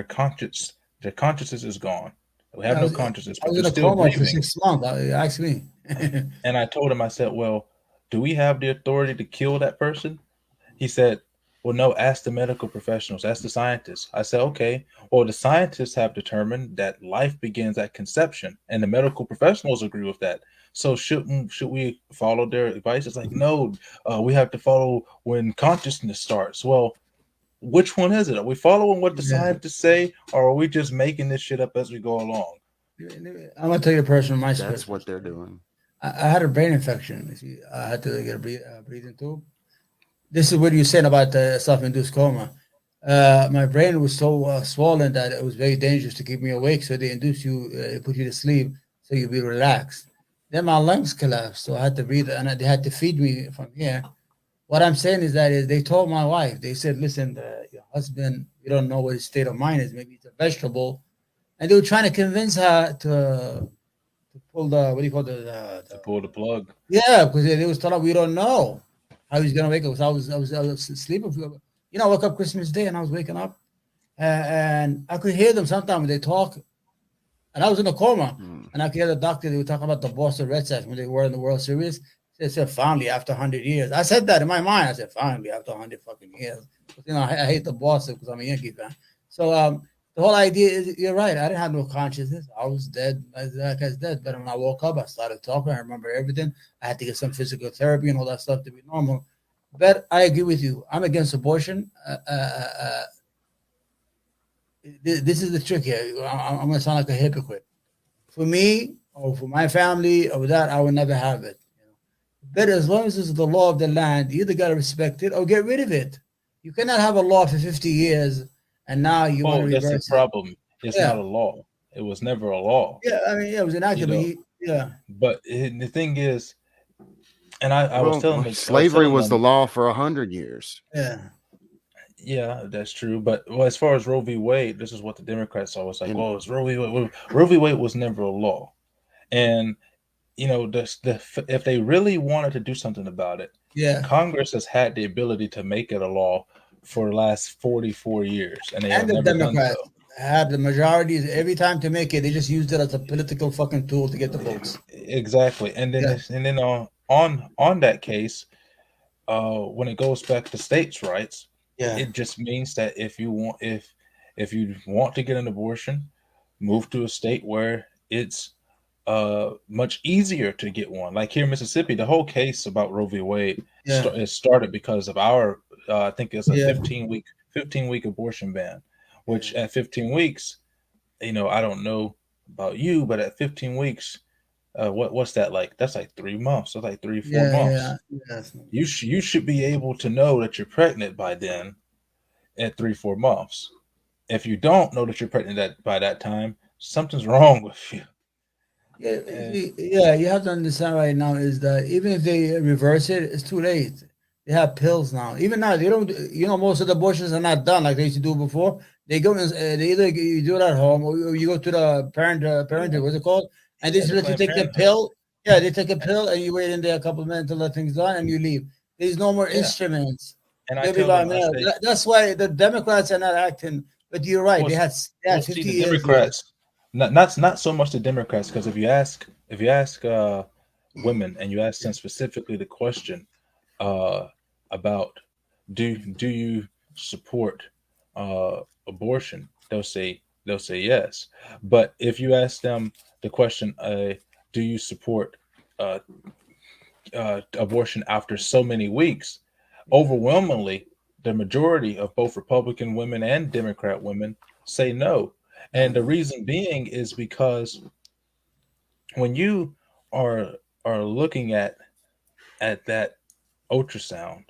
consciousness is gone, we have no consciousness, but they're still breathing. For 6 months. Ask me. And I told him, I said, well, do we have the authority to kill that person? He said, well, no, ask the medical professionals, ask the scientists. I said, okay, well, the scientists have determined that life begins at conception, and the medical professionals agree with that. So should we follow their advice? It's like, no, we have to follow when consciousness starts. Well, which one is it? Are we following what the scientists say, or are we just making this shit up as we go along? I'm gonna tell you a person. That's what they're doing. I had a brain infection. I had to get a breathing tube. This is what you're saying about the self-induced coma. My brain was so swollen that it was very dangerous to keep me awake. So they induce you, put you to sleep, so you'll be relaxed. Then my lungs collapsed, so I had to breathe, and they had to feed me from here. What I'm saying is that they told my wife, they said, listen, your husband, we don't know what his state of mind is. Maybe it's a vegetable. And they were trying to convince her to pull to pull the plug. Yeah, because they was telling her, we don't know how he's going to wake up. I was sleeping. I woke up Christmas Day and I was waking up. And I could hear them sometimes when they talk. And I was in a coma. And I could hear the doctor, they were talking about the Boston Red Sox when they were in the World Series. They said, finally, after 100 years. I said that in my mind. I said, finally, after 100 fucking years. I hate the Boston because I'm a Yankee fan. So the whole idea is, you're right. I didn't have no consciousness. I was dead. That guy's dead. But when I woke up, I started talking. I remember everything. I had to get some physical therapy and all that stuff to be normal. But I agree with you. I'm against abortion. This is the trick here. I'm going to sound like a hypocrite. For me, or for my family, or that, I would never have it. But as long as it's the law of the land, you either got to respect it or get rid of it. You cannot have a law for 50 years and now you want to reverse it. That's the problem. It's not a law. It was never a law. Yeah, I mean, it was enacted. But the thing is, and I was telling them, slavery was the law for 100 years. Yeah, that's true. But as far as Roe v. Wade, this is what the Democrats always like. Well, it's Roe v. Wade. Roe v. Wade was never a law, and if they really wanted to do something about it, Congress has had the ability to make it a law for the last 44 years, and they have never done so. had the majorities every time to make it. They just used it as a political fucking tool to get the votes. Exactly. And then on that case, when it goes back to states' rights, it just means that if you want to get an abortion, move to a state where it's much easier to get one. Like here in Mississippi, the whole case about Roe v. Wade it started because of our I think it's a 15-week abortion ban, which at 15 weeks, I don't know about you, but at 15 weeks, what's that like? That's like 3 months. That's like 3-4 months. You should be able to know that you're pregnant by then at 3-4 months. If you don't know that you're pregnant by that time, something's wrong with you. Yeah, you have to understand right now is that even if they reverse it, it's too late. They have pills now. Even now, they don't. Most of the abortions are not done like they used to do before. They go. They either you do it at home or you go to the parent. What's it called? And they just let you take the pill. Yeah, they take a pill and you wait in there a couple of minutes to let things done and you leave. There's no more instruments. And I tell them, that's why the Democrats are not acting. But you're right. They had 50 years. Democrats. Not so much the Democrats, because if you ask women and you ask them specifically the question about do you support abortion, they'll say yes. But if you ask them the question, do you support abortion after so many weeks, overwhelmingly the majority of both Republican women and Democrat women say no. And the reason being is because when you are looking at that ultrasound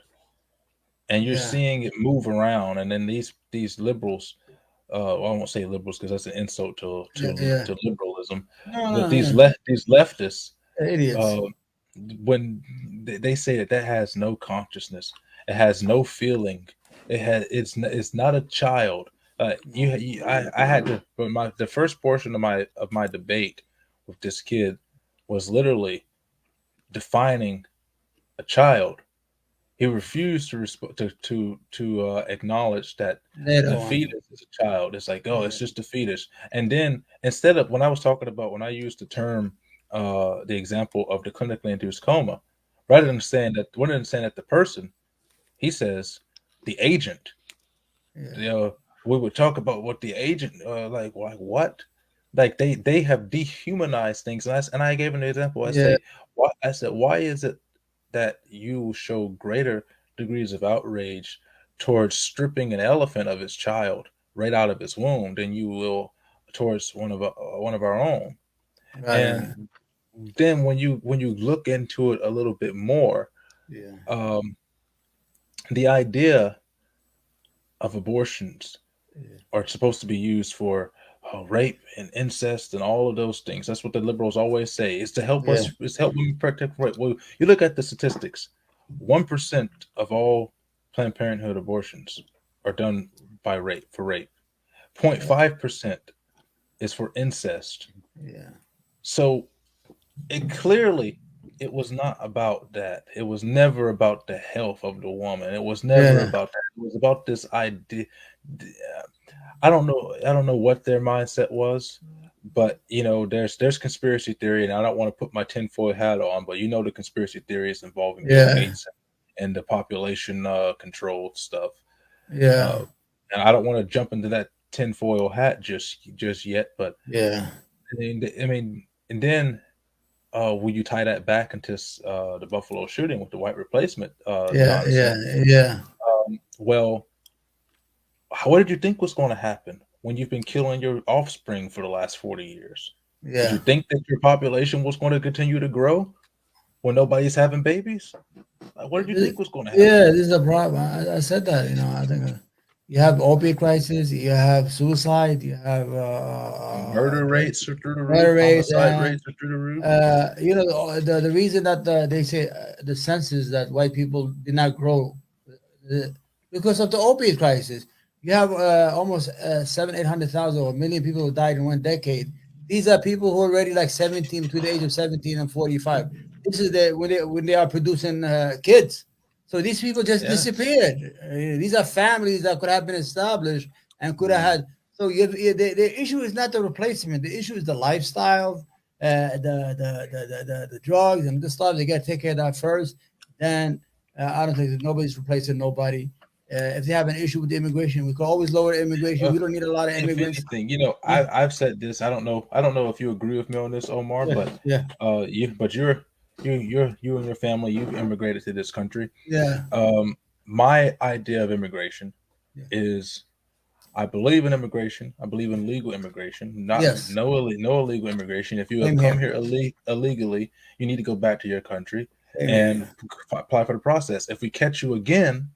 and you're seeing it move around, and then these liberals, I won't say liberals because that's an insult to liberalism, but these leftists, idiots. When they say that has no consciousness, it has no feeling, it's not a child. I had to, but the first portion of my debate with this kid was literally defining a child. He refused to acknowledge that the fetus is a child. It's like, it's just a fetus. And then instead of when I used the term, the example of the clinically induced coma, rather than saying that the person, he says the agent. We would talk about what the agent, like what, like they have dehumanized things, and I gave an example. I said, why is it that you show greater degrees of outrage towards stripping an elephant of its child right out of its womb than you will towards one of our own? Right. And then when you look into it a little bit more, the idea of abortions are supposed to be used for rape and incest and all of those things. That's what the liberals always say. It's to help us. It's to help women protect rape. Well, you look at the statistics. 1% of all Planned Parenthood abortions are done by rape. 0.5% is for incest. So it was not about that. It was never about the health of the woman. It was never about that. It was about this idea. I don't know what their mindset was, but there's conspiracy theory, and I don't want to put my tinfoil hat on, but the conspiracy theories involving Bill Gates and the population control stuff. And I don't want to jump into that tinfoil hat just yet, but I mean, and then will you tie that back into the Buffalo shooting with the white replacement? Well, what did you think was going to happen when you've been killing your offspring for the last 40 years? Did you think that your population was going to continue to grow when nobody's having babies? What did you think was going to happen? This is a problem. I said that. I think you have opiate crisis, you have suicide, you have murder rates are through the roof, homicide rates are through the roof. The reason that they say the census that white people did not grow because of the opiate crisis. You have almost 800,000 or a million people who died in 1 decade. These are people who are already like 17, between the age of 17 and 45. This is when they are producing kids. So these people just disappeared. These are families that could have been established and could have had. So the issue is not the replacement. The issue is the lifestyle, the drugs and the stuff. They got to take care of that first. Then I don't think that nobody's replacing nobody. If they have an issue with the immigration, we can always lower immigration. We don't need a lot of immigrants. If anything, you know, I've said this. I don't know if you agree with me on this, Omar, but you and your family, you've immigrated to this country. Yeah. My idea of immigration is, I believe in immigration. I believe in legal immigration. No illegal immigration. If you have come here illegally, you need to go back to your country and apply for the process. If we catch you again,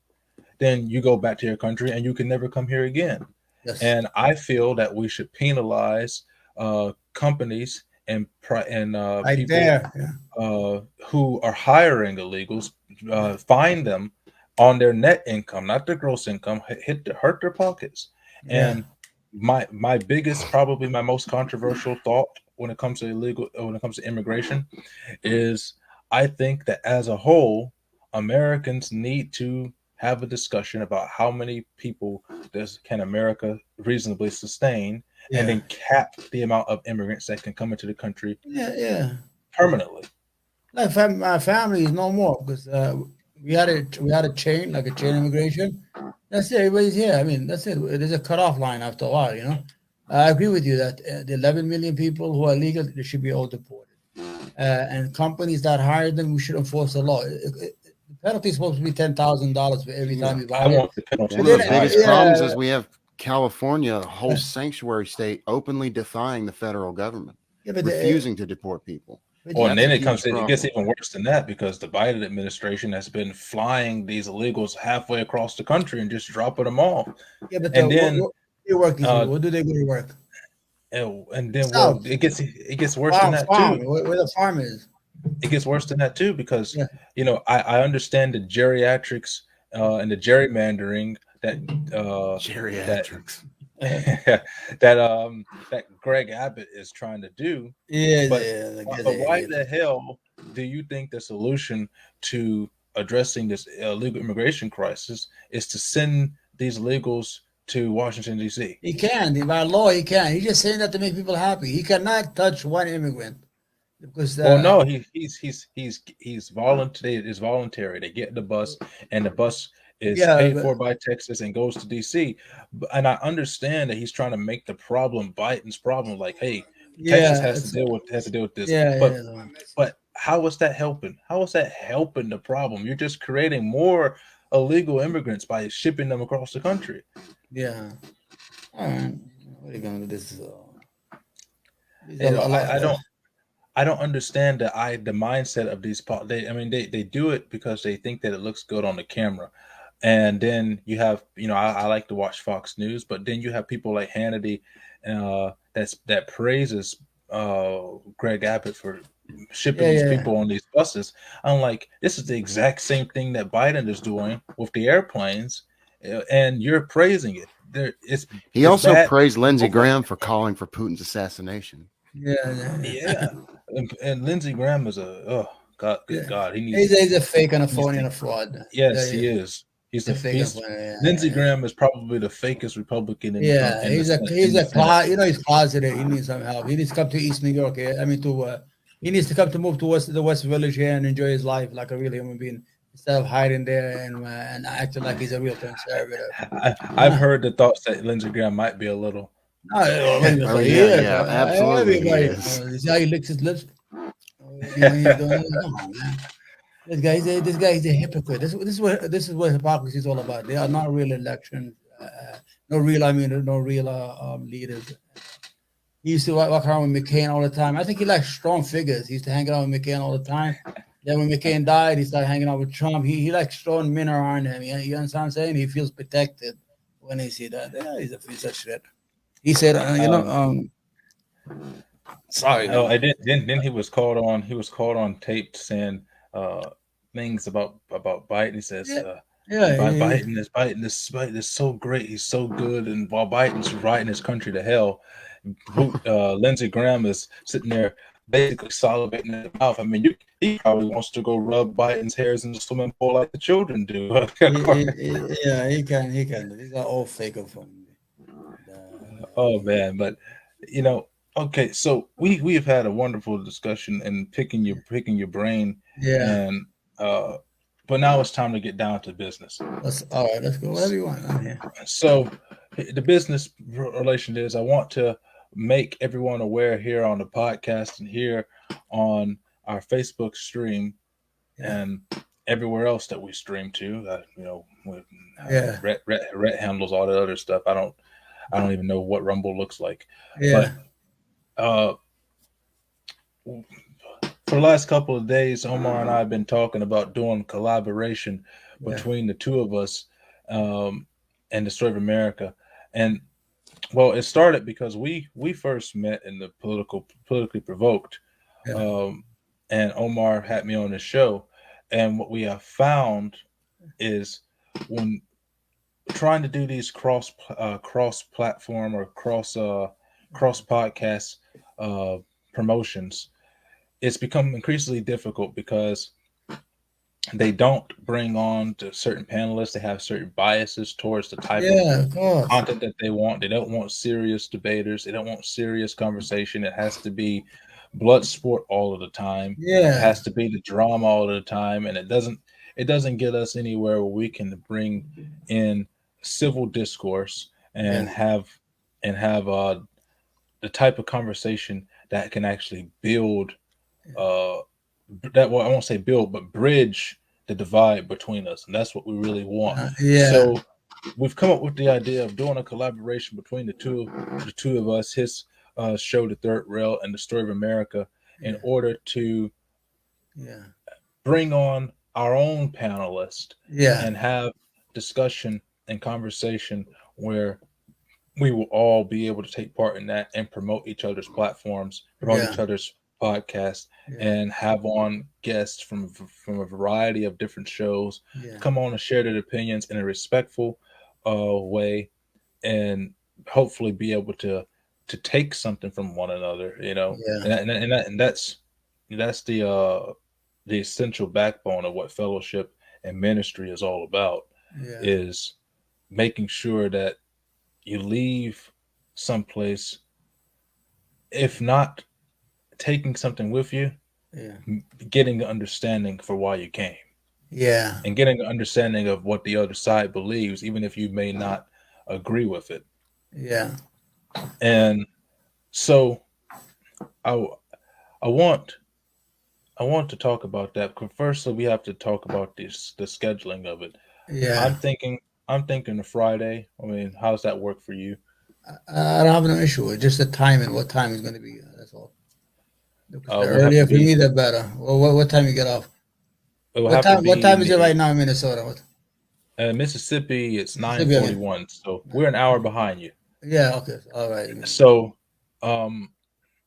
then you go back to your country and you can never come here again. Yes. And I feel that we should penalize companies and people who are hiring illegals, fine them on their net income, not their gross income, hurt their pockets. And my biggest, probably my most controversial thought when it comes to immigration is, I think that as a whole, Americans need to have a discussion about how many people can America reasonably sustain, and then cap the amount of immigrants that can come into the country permanently. Like my family is no more, because we had a chain, like a chain immigration. That's it. Everybody's here. I mean, that's it. There's a cutoff line after a while, you know. I agree with you that the 11 million people who are legal, they should be all deported. And companies that hire them, we should enforce the law. The penalty is supposed to be $10,000 for every time you buy it. One of the biggest problems is we have California, a whole sanctuary state, openly defying the federal government, refusing to deport people. Well, and then it gets even worse than that, because the Biden administration has been flying these illegals halfway across the country and just dropping them off. Yeah, but then what do they go to work? And then it gets worse than that too. Where the farm is. It gets worse than that too, because you know, I understand the geriatrics and the gerrymandering that geriatrics that Greg Abbott is trying to do. But why the hell do you think the solution to addressing this illegal immigration crisis is to send these illegals to Washington, D.C.? He can. By law, he can. He's just saying that to make people happy. He cannot touch one immigrant. Because no, he's voluntary. It's voluntary. They get the bus, and the bus is paid for by Texas and goes to DC. And I understand that he's trying to make the problem Biden's problem. Like, hey, Texas has to deal with this. But how is that helping? How is that helping the problem? You're just creating more illegal immigrants by shipping them across the country. Yeah. All right. What are you going to do? This I don't understand the mindset of these. They do it because they think that it looks good on the camera. And then you have, you know, I like to watch Fox News, but then you have people like Hannity that praises Greg Abbott for shipping these people on these buses. I'm like, this is the exact same thing that Biden is doing with the airplanes, and you're praising it. He also praised Lindsey Graham for calling for Putin's assassination. Yeah. And Lindsey Graham is God. He's a fake and a phony and a fraud. Yes, he is. Lindsey Graham is probably the fakest Republican in he's closeted. He needs some help. He needs to come to East New York. He needs to move to the West Village here and enjoy his life like a real human being, instead of hiding there and acting like he's a real conservative. I've heard the thoughts that Lindsey Graham might be a little. Absolutely. You see how he licks his lips? This guy is a hypocrite. This is what hypocrisy is all about. They are not real elections. No real leaders. He used to walk around with McCain all the time. I think he likes strong figures. He used to hang out with McCain all the time. Then when McCain died, he started hanging out with Trump. He likes strong men around him. You understand what I'm saying? He feels protected when he see that. Yeah, he's a piece of shit. He said, sorry. No, I didn't. Then he was called on tape saying things about Biden. He says, Biden is so great. He's so good. And while Biden's riding his country to hell, Lindsey Graham is sitting there basically salivating in the mouth. I mean, he probably wants to go rub Biden's hairs in the swimming pool like the children do. He can. These are all fake of him. Oh man, but you know, okay, so we have had a wonderful discussion and picking your brain, Yeah. and uh, but now it's time to get down to business. All right. Let's go. Whatever you want. I'm here. So the business relation is I want to make everyone aware here on the podcast and here on our Facebook stream Yeah. and everywhere else that we stream to. You know, with, Yeah. Rhett handles all the other stuff. I don't even know what Rumble looks like, but Yeah. uh, for the last couple of days, Omar and I have been talking about doing collaboration Yeah. between the two of us and the Story of America. And well, it started because we first met in the politically provoked, Yeah. and Omar had me on the show. And what we have found is when trying to do these cross platform or cross podcast promotions, it's become increasingly difficult because they don't bring on to certain panelists. They have certain biases towards the type Yeah. Of of course. content that they want. They don't want serious debaters. They don't want serious conversation. It has to be blood sport all of the time. It Yeah. has to be the drama all of the time, and it doesn't get us anywhere where we can bring in civil discourse Yeah. and have the type of conversation that can actually build uh that well I won't say build but bridge the divide between us, and that's what we really want. Yeah. So we've come up with the idea of doing a collaboration between the two of us, his show, The Third Rail, and The Story of America, in Yeah. order to Yeah. bring on our own panelists Yeah. and have discussion and conversation where we will all be able to take part in that and promote each other's platforms, promote Yeah. each other's podcasts, Yeah. and have on guests from a variety of different shows Yeah. come on and share their opinions in a respectful way, and hopefully be able to take something from one another, you know, Yeah. and that's the essential backbone of what fellowship and ministry is all about, Yeah. is making sure that you leave someplace, if not taking something with you, Yeah. getting an understanding for why you came Yeah. and getting an understanding of what the other side believes, even if you may not agree with it. Yeah. And so I, I want I want to talk about that. Firstly, we have to talk about the scheduling of it. I'm Yeah. thinking I'm thinking a Friday. I mean, how's that work for you? I don't have no issue. It's just the timing. What time is going to be? That's all. Because the We'll have to earlier for be. me, the better. Well, what time you get off? It will What have to time? What be time in is it right the now in Minnesota? What? Mississippi. It's nine Mississippi. I forty mean. one. So we're an hour behind you. Yeah. Okay. All right. So um,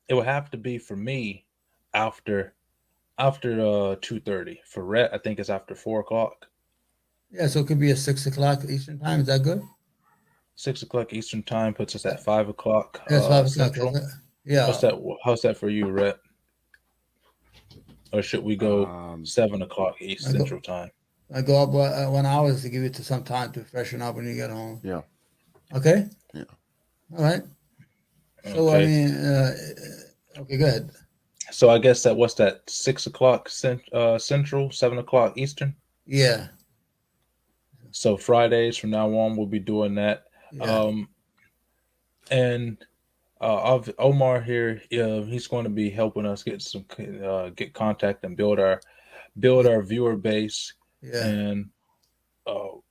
it will have to be for me after 2:30. For Rhett, I think it's after 4 o'clock. Yeah. So it could be at 6 o'clock Eastern time. Is that good? 6 o'clock Eastern time puts us at 5 o'clock Yes, 5 o'clock. Central. Yeah. How's that for you, Rhett? Or should we go Um, 7 o'clock East I go. Central time? I go up 1 hour to give you to some time to freshen up when you get home. yeah, Okay. yeah. All right. So I Okay. mean, okay. Go ahead. So I guess that what's that? 6 o'clock Central, 7 o'clock Eastern. Yeah. So Fridays from now on, we'll be doing that. Yeah. Um, and Omar here, he's going to be helping us get contact and build our viewer base Yeah. and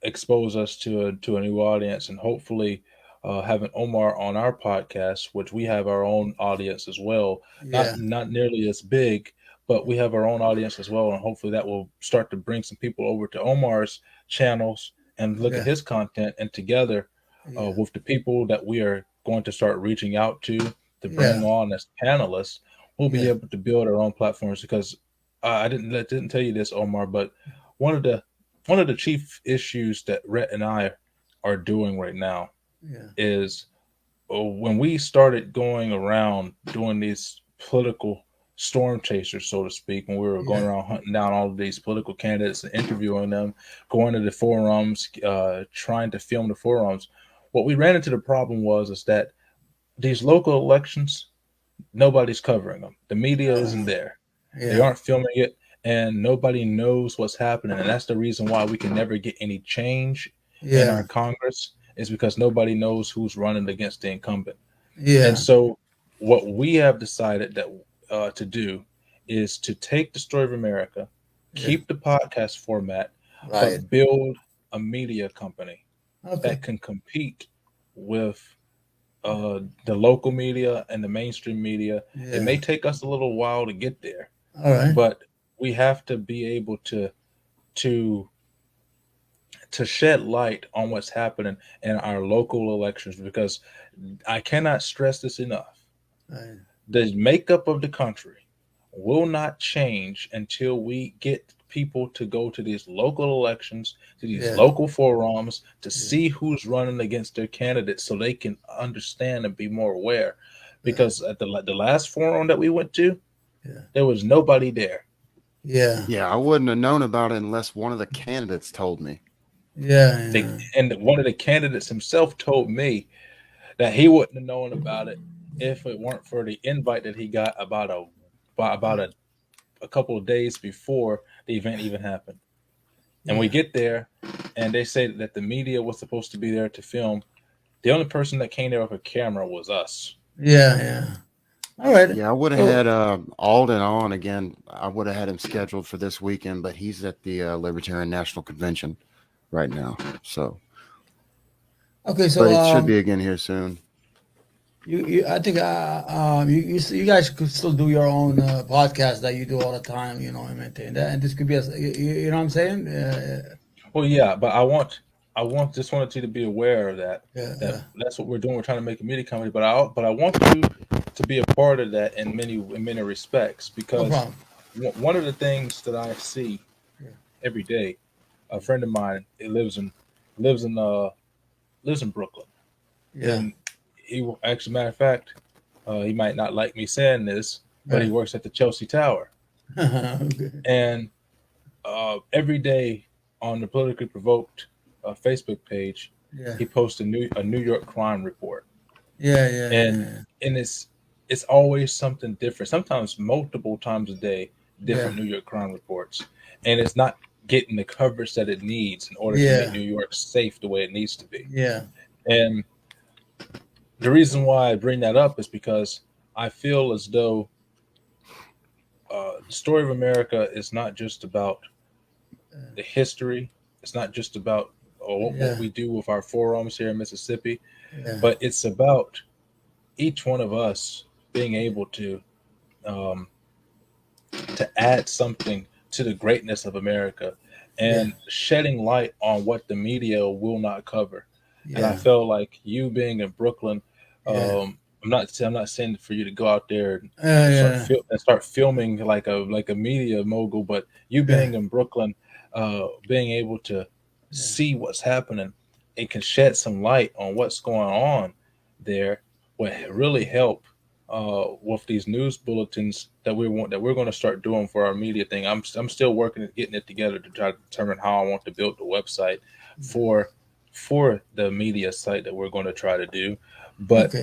expose us to a new audience, and hopefully having Omar on our podcast, which we have our own audience as well, Yeah. not nearly as big, but we have our own audience as well, and hopefully that will start to bring some people over to Omar's channels and look at Yeah. his content, and together Yeah. with the people that we are going to start reaching out to bring Yeah. on as panelists, we'll be Yeah. able to build our own platforms. Because I didn't tell you this, Omar, but one of the one of the chief issues that Rhett and I are doing right now Yeah. is when we started going around doing these political storm chasers, so to speak, when we were going Yeah. around hunting down all of these political candidates and interviewing them, going to the forums, trying to film the forums. What we ran into the problem was is that these local elections, nobody's covering them. The media isn't there. They aren't filming it, and nobody knows what's happening. And that's the reason why we can never get any change in our Congress, is because nobody knows who's running against the incumbent. And so what we have decided that to do is to take the story of America, keep the podcast format, but build a media company that can compete with the local media and the mainstream media. It may take us a little while to get there, but we have to be able to shed light on what's happening in our local elections, because I cannot stress this enough. The makeup of the country will not change until we get people to go to these local elections, to these local forums, to see who's running against their candidates, so they can understand and be more aware. Because at the last forum that we went to, there was nobody there. I wouldn't have known about it unless one of the candidates told me. And one of the candidates himself told me that he wouldn't have known about it if it weren't for the invite that he got about a couple of days before the event even happened. And we get there, and they say that the media was supposed to be there to film. The only person that came there with a camera was us. All right. Yeah, I would have had Alden on again. I would have had him scheduled for this weekend, but he's at the Libertarian National Convention right now. So, but it should be again here soon. I think you guys could still do your own podcast that you do all the time, and maintain that, and this could be you know what I'm saying? Well, yeah, but I just wanted you to be aware of that. That's what we're doing. We're trying to make a media company, but I want you to be a part of that in many respects, because one of the things that I see every day, a friend of mine, he lives in Brooklyn. And he, actually, matter of fact, he might not like me saying this, but he works at the Chelsea Tower. And every day on the Politically Provoked Facebook page, he posts a New York crime report. And it's always something different. Sometimes multiple times a day, different New York crime reports, and it's not getting the coverage that it needs in order to make New York safe the way it needs to be. And the reason why I bring that up is because I feel as though the story of America is not just about the history. It's not just about what we do with our forums here in Mississippi, but it's about each one of us being able to add something to the greatness of America and shedding light on what the media will not cover. And I feel like you being in Brooklyn, I'm not saying for you to go out there and start filming like a media mogul, but you being in Brooklyn, being able to see what's happening, it can shed some light on what's going on there, will really help with these news bulletins that we're going to start doing for our media thing. I'm still working at getting it together to try to determine how I want to build the website for the media site that we're going to try to do. But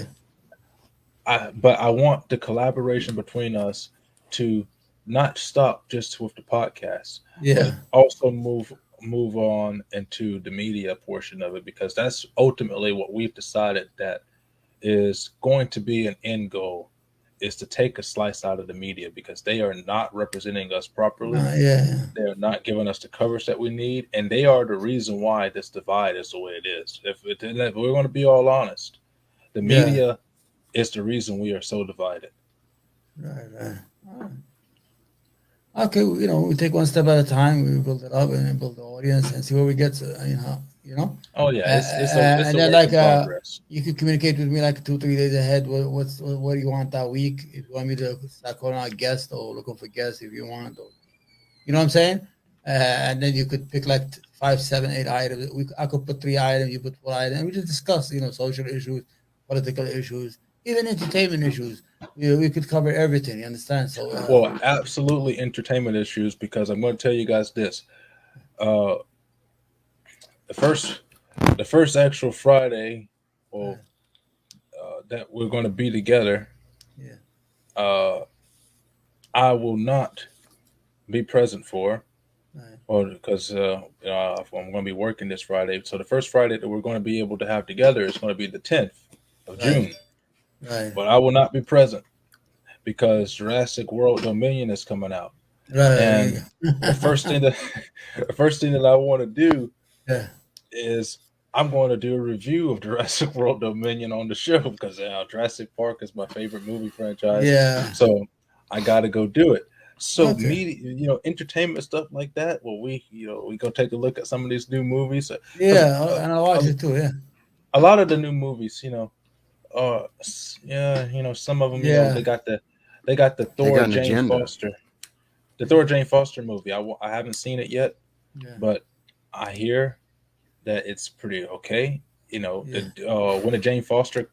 I want the collaboration between us to not stop just with the podcast, but also move on into the media portion of it, because that's ultimately what we've decided that is going to be an end goal, is to take a slice out of the media, because they are not representing us properly. They are not giving us the coverage that we need, and they are the reason why this divide is the way it is. If we're going to be all honest, the media is the reason we are so divided. Right. Okay, we take one step at a time. We build it up and build the audience and see where we get to, Oh yeah, it's a and then work in progress. you could communicate with me like 2-3 days ahead. What do you want that week? If you want me to start calling out guests or looking for guests, if you want, or you know what I'm saying? And then you could pick like 5, 7, 8 items. I could put 3 items. You put 4 items. And we just discuss, social issues, political issues, even entertainment issues. We could cover everything. You understand? So well, absolutely entertainment issues, because I'm going to tell you guys this. The first actual Friday, well, that we're going to be together. Yeah. I will not be present for, Right. or because I'm going to be working this Friday. So the first Friday that we're going to be able to have together is going to be the 10th of June. Right. But I will not be present because Jurassic World Dominion is coming out. Right. And the first thing that I want to do is I'm going to do a review of Jurassic World Dominion on the show because Jurassic Park is my favorite movie franchise. Yeah. So I got to go do it. So Okay. media, entertainment stuff like that. Well, we go take a look at some of these new movies. Yeah, and I watch it too. Yeah. A lot of the new movies, some of them, they got the Thor Jane Foster. The Thor Jane Foster movie. I haven't seen it yet, but I hear that it's pretty okay. When the Jane Foster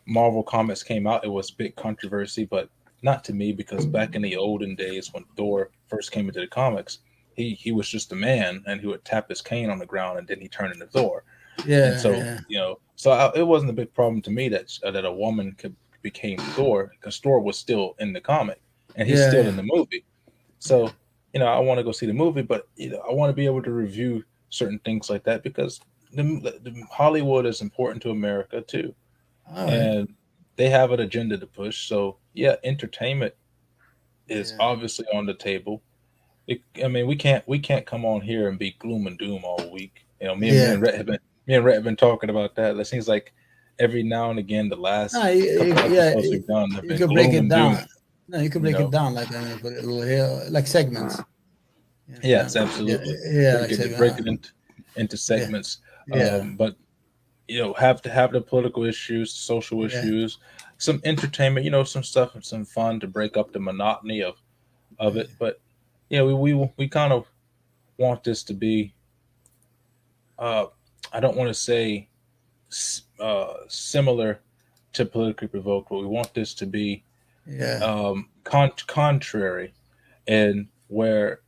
Marvel comics came out, it was a big controversy, but not to me because back in the olden days when Thor first came into the comics, he was just a man and he would tap his cane on the ground and then he turned into Thor. Yeah. And so, it wasn't a big problem to me that a woman became Thor because Thor was still in the comic and he's still in the movie. So, I want to go see the movie, but I want to be able to review certain things like that because the Hollywood is important to America too, and they have an agenda to push. So entertainment is obviously on the table. We can't come on here and be gloom and doom all week. Me and Rhett have been talking about that. It seems like every now and again the last couple episodes we've done have been you can break it down. Doom. No, you can break it down like put it a little here, like segments. Yes, absolutely. Break it into segments. But have to have the political issues, social issues, some entertainment, some stuff and some fun to break up the monotony of it. But we kind of want this to be I don't want to say similar to Politically Provoked, but we want this to be contrary, and where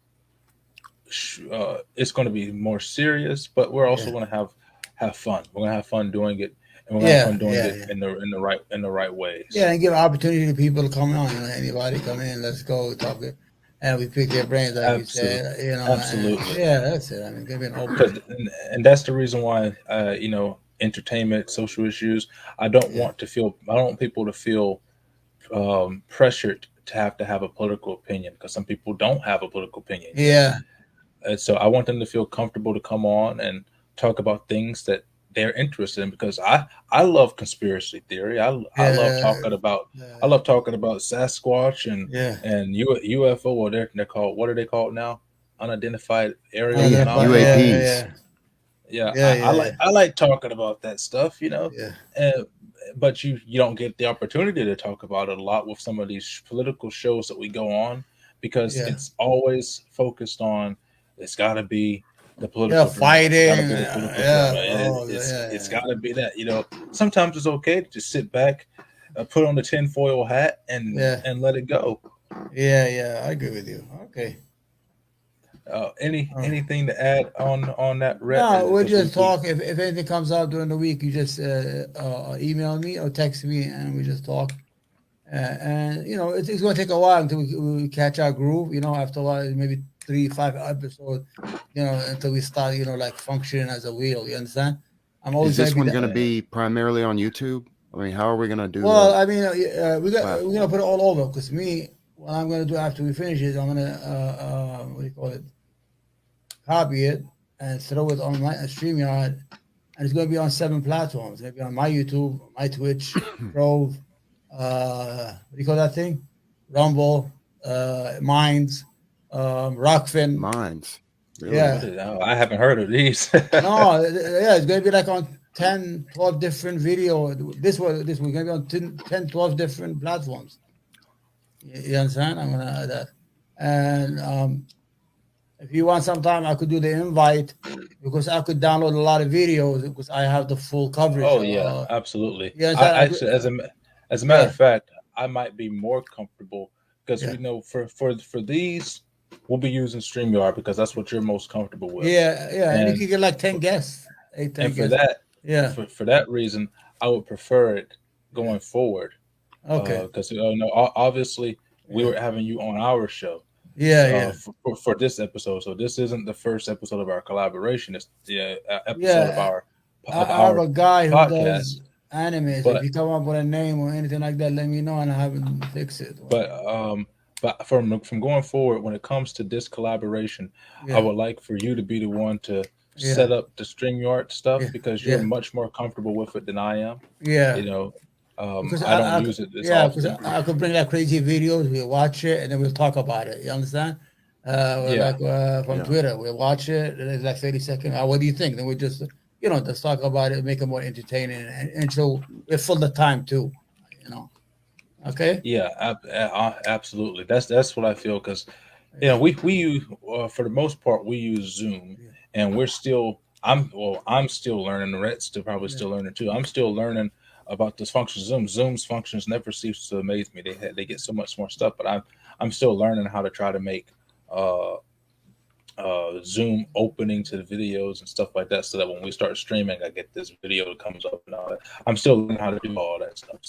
it's going to be more serious, but we're also going to have fun. We're going to have fun doing it, and we're going to have fun doing it in the right ways. Yeah, and give opportunity to people to come on. Anybody come in, let's go talk it, and we pick their brains, like you said. Absolutely. That's it. Give it an open. And that's the reason why entertainment, social issues. I don't want people to feel pressured to have a political opinion because some people don't have a political opinion. Yeah. And so I want them to feel comfortable to come on and talk about things that they're interested in because I love conspiracy theory. I love talking about Sasquatch and UFO. Or they're called, what are they called now? Unidentified aerial UAPs. I like talking about that stuff, but you don't get the opportunity to talk about it a lot with some of these political shows that we go on because it's always focused on it's got to be the political fighting. It's got to be that. Sometimes it's okay to just sit back, put on the tinfoil hat, and let it go. Yeah, I agree with you. Okay. Anything to add on that? No, we'll just talk. If anything comes out during the week, you just email me or text me, and we just talk. And it's going to take a while until we catch our groove. After a while, maybe 3-5 episodes. Until we start, like functioning as a wheel. You understand? I'm always. Is this one going to be primarily on YouTube? I mean, how are we going to do? Well, we're gonna put it all over because what I'm going to do after we finish it, I'm going to what do you call it? Copy it and throw it on my StreamYard, and it's going to be on 7 platforms. Maybe on my YouTube, my Twitch, Grove, what do you call that thing? Rumble, Minds, Rockfin. Minds. Really? Yeah. I haven't heard of these. No, it's going to be like on 10, 12 different video. This was going to be on 10, 12 different platforms. You understand? I'm going to add that. And if you want some time, I could do the invite because I could download a lot of videos because I have the full coverage. Oh yeah, absolutely. Yeah, actually, as a matter of fact, I might be more comfortable because we know for these we'll be using StreamYard because that's what you're most comfortable with. Yeah, and you can get like 10 guests. For that reason, I would prefer it going forward. Okay. Because obviously we were having you on our show. Yeah. For this episode. So this isn't the first episode of our collaboration. It's the episode of Yeah. of I have our a guy who podcast. does anime. So if But you come up with a name or anything like that, let me know and I have him fix it. but from going forward, when it comes to this collaboration, I would like for you to be the one to set up the StreamYard stuff because you're much more comfortable with it than I am. Yeah. You know, because I don't use it as because often. I could bring like crazy videos. We'll watch it and then we'll talk about it. You understand? Like from Twitter, we'll watch it. It's like 30 seconds. What do you think? Then we just just talk about it, make it more entertaining, and so we're full of time too. Okay. Yeah, absolutely. That's what I feel because we use for the most part we use Zoom, and we're still I'm still learning. Rhett's still probably still learning too. I'm still learning about this function Zoom. Zoom's functions never cease to amaze me. They get so much more stuff, but I'm still learning how to try to make Zoom opening to the videos and stuff like that, so that when we start streaming, I get this video that comes up and all that. I'm still learning how to do all that stuff.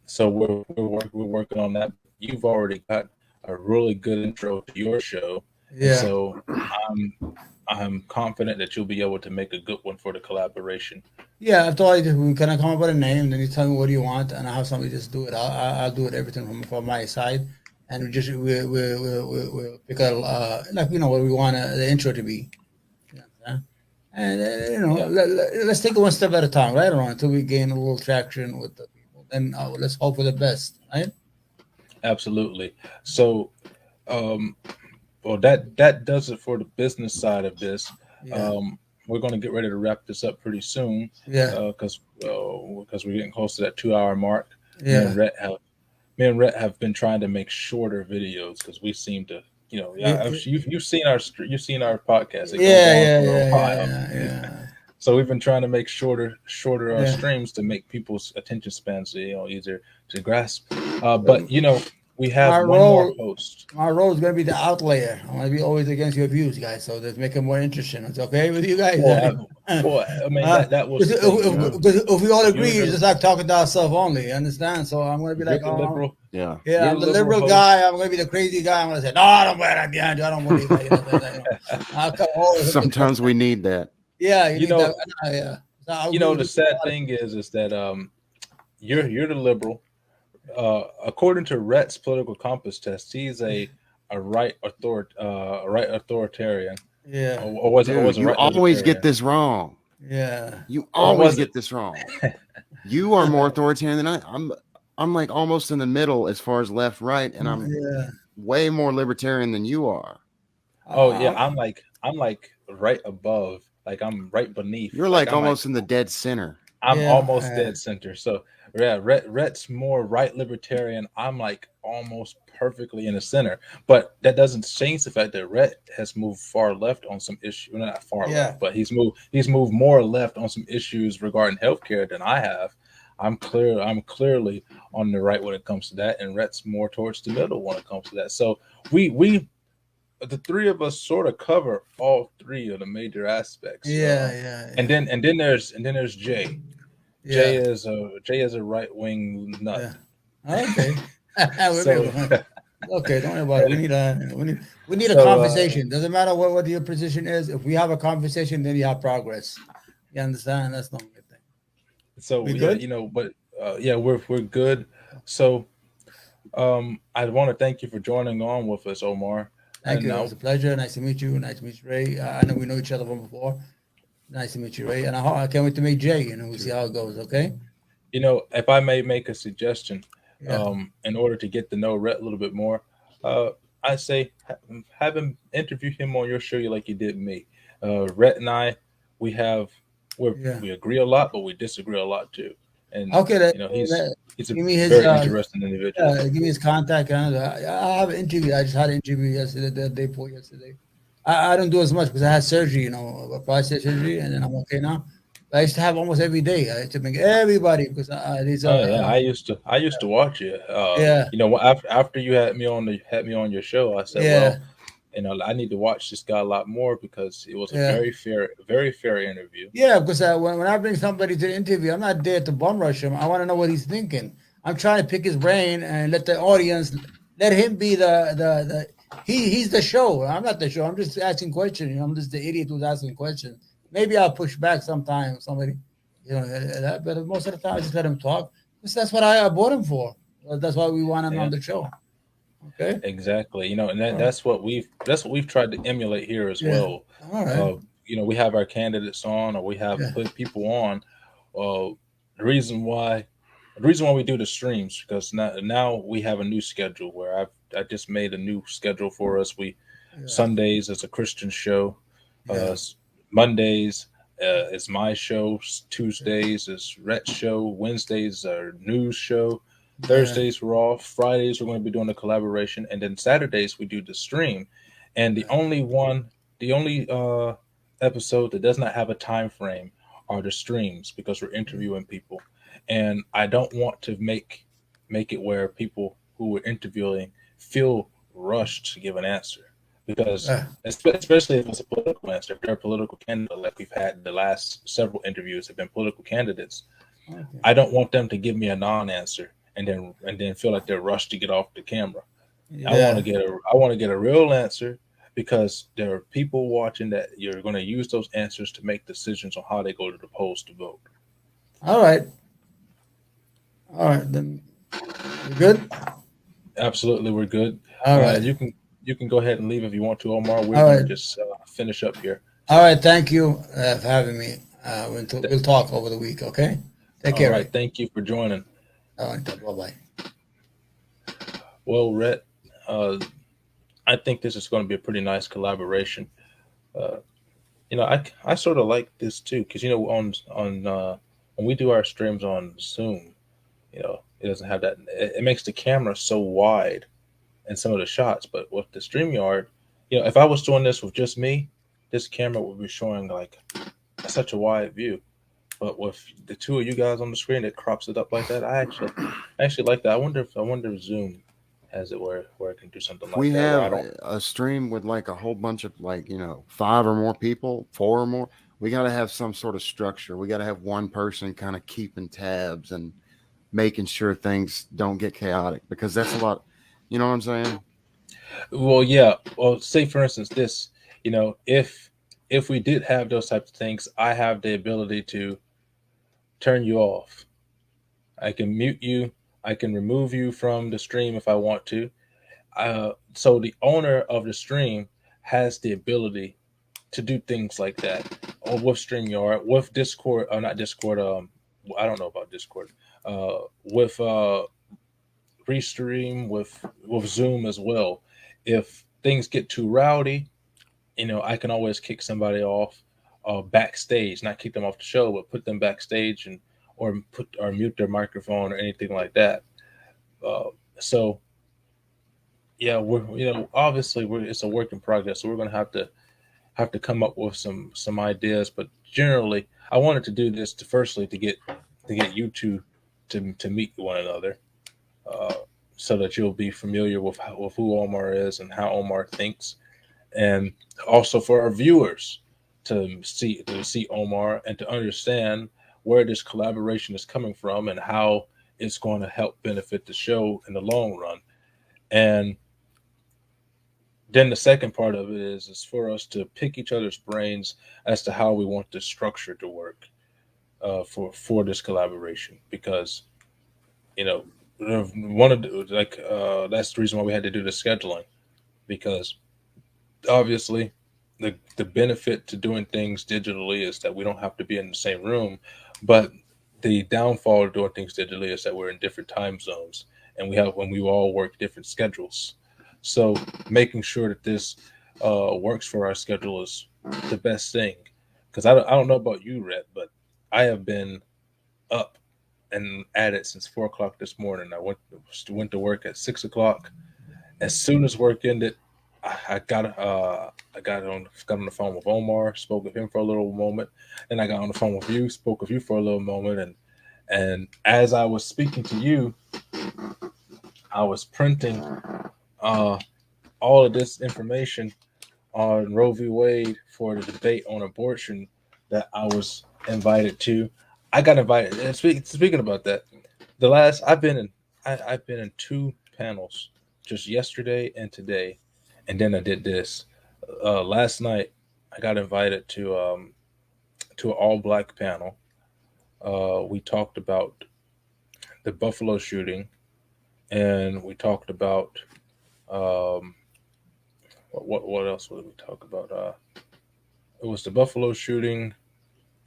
So we're working on that. You've already got a really good intro to your show. Yeah. So I'm confident that you'll be able to make a good one for the collaboration. Yeah, I told you we kind of come up with a name, then you tell me what do you want, and I'll have somebody just do it. I'll do it everything from my side, and we'll pick a like what we want the intro to be. And let's take it one step at a time, right? Until we gain a little traction with the people. Then let's hope for the best, right? Absolutely. So, well, that does it for the business side of this. Yeah. We're going to get ready to wrap this up pretty soon. Yeah. Because we're getting close to that 2-hour mark. Yeah. Me and Rhett have been trying to make shorter videos because we seem to. You've seen our podcast. Yeah. So we've been trying to make shorter streams to make people's attention spans easier to grasp. But we have one more host. My role is going to be the outlier. I'm going to be always against your views, guys. So let's make it more interesting. It's okay with you guys? I mean, that was if we all agree, it's just like talking to ourselves only. You understand? So I'm going to be like, liberal. Yeah, I'm the liberal guy. I'm going to be the crazy guy. I'm going to say, no, I don't wear that behind you. I don't believe that. Sometimes we need that. Yeah, the sad thing is that you're the liberal. According to Rhett's political compass test, he's a right authoritarian. Yeah. Or was it you always get this wrong. Yeah. You always get this wrong. You are more authoritarian than I'm like almost in the middle as far as left, right, and I'm way more libertarian than you are. Oh yeah, I'm like right above, like I'm right beneath. You're like almost in the dead center. I'm almost dead center. So yeah, Rhett's more right libertarian. I'm like almost perfectly in the center. But that doesn't change the fact that Rhett has moved far left on some issues. Well, not far left, but he's moved more left on some issues regarding healthcare than I have. I'm clearly on the right when it comes to that, and Rhett's more towards the middle when it comes to that. So we the three of us sort of cover all three of the major aspects. Yeah. And then there's Jay. Jay is a right wing nut. Yeah. Okay. Okay, don't worry about it. We need a conversation. Doesn't matter what your position is. If we have a conversation, then you have progress. You understand? That's not a good thing. So we're good. So I want to thank you for joining on with us, Omar. Thank you. It was a pleasure. Nice to meet you. Nice to meet you, Ray. I know we know each other from before. Nice to meet you, Ray. And I can't wait to meet Jay. We'll see how it goes. Okay. If I may make a suggestion, in order to get to know Rhett a little bit more, I say have him interview him on your show like you did me. Rhett and I, we agree a lot, but we disagree a lot too. And okay, he's a very interesting individual. Give me his contact. I have an interview. I just had an interview yesterday, the day before yesterday. I don't do as much because I had surgery, prostate surgery, and then I'm okay now. But I used to have almost every day. I used to make everybody because these are. I used to watch you. After you had me on your show, I said, I need to watch this guy a lot more because it was a very fair interview. Yeah, because when I bring somebody to the interview, I'm not there to bum rush him. I want to know what he's thinking. I'm trying to pick his brain and let the audience let him be the he's the show. I'm not the show. I'm just asking questions. I'm just the idiot who's asking questions. Maybe I'll push back sometime. Somebody, but most of the time I just let him talk. Because that's what I bought him for. That's why we want him on the show. Okay. Exactly. And that's what we've tried to emulate here as well. All right. We have our candidates on, or we have put people on. The reason why we do the streams because now we have a new schedule where I just made a new schedule for us. Sundays is a Christian show. Mondays is my show. Tuesdays is Rhett's show. Wednesdays are news show. Thursdays we're off. Fridays we're going to be doing a collaboration, and then Saturdays we do the stream. And the only episode that does not have a time frame are the streams because we're interviewing people, and I don't want to make it where people who we're interviewing feel rushed to give an answer because especially if it's a political answer, if they're a political candidate like we've had the last several interviews have been political candidates. I don't want them to give me a non-answer and then feel like they're rushed to get off the camera. I want to get a real answer because there are people watching that you're going to use those answers to make decisions on how they go to the polls to vote. All right, then you good? Absolutely, we're good. All right, you can go ahead and leave if you want to, Omar. We're going to just finish up here. All right, thank you for having me. We'll talk over the week. Okay, take care. All right, thank you for joining. All right, bye-bye. Well, Rhett, I think this is going to be a pretty nice collaboration. I sort of like this too because on when we do our streams on Zoom, it doesn't have that. It makes the camera so wide in some of the shots, but with the StreamYard, if I was doing this with just me, this camera would be showing like such a wide view. But with the two of you guys on the screen, it crops it up like that. I actually like that. I wonder if Zoom has it where it can do something like that. We have a stream with like a whole bunch of 5 or more people, 4 or more. We got to have some sort of structure. We got to have one person kind of keeping tabs and making sure things don't get chaotic because that's a lot. You know what I'm saying? Well, yeah. Well, say for instance, this. If we did have those types of things, I have the ability to turn you off. I can mute you. I can remove you from the stream if I want to. So the owner of the stream has the ability to do things like that. Or with StreamYard, with Discord, or not Discord. I don't know about Discord. With Restream, with Zoom as well. If things get too rowdy, I can always kick somebody off backstage, not kick them off the show, but put them backstage or mute their microphone or anything like that. So yeah, we're obviously it's a work in progress, so we're going to have to come up with some ideas. But generally, I wanted to do this to get you two to meet one another, so that you'll be familiar with who Omar is and how Omar thinks, and also for our viewers to see Omar and to understand where this collaboration is coming from and how it's going to help benefit the show in the long run. And then the second part of it is for us to pick each other's brains as to how we want this structure to work for this collaboration, because one of the, that's the reason why we had to do the scheduling, because obviously the benefit to doing things digitally is that we don't have to be in the same room, but the downfall of doing things digitally is that we're in different time zones and we all work different schedules. So making sure that this works for our schedule is the best thing. Because I don't know about you, Rhett, but I have been up and at it since 4 o'clock this morning. I went to work at 6 o'clock. As soon as work ended, I got on the phone with Omar, spoke with him for a little moment. Then I got on the phone with you, spoke with you for a little moment, and as I was speaking to you, I was printing all of this information on Roe v. Wade for the debate on abortion that I was invited to. I got invited. And speaking about that, the last I've been in two panels, just yesterday and today, and then I did this last night. I got invited to an all black panel. We talked about the Buffalo shooting, and we talked about um, what else did we talk about? It was the Buffalo shooting,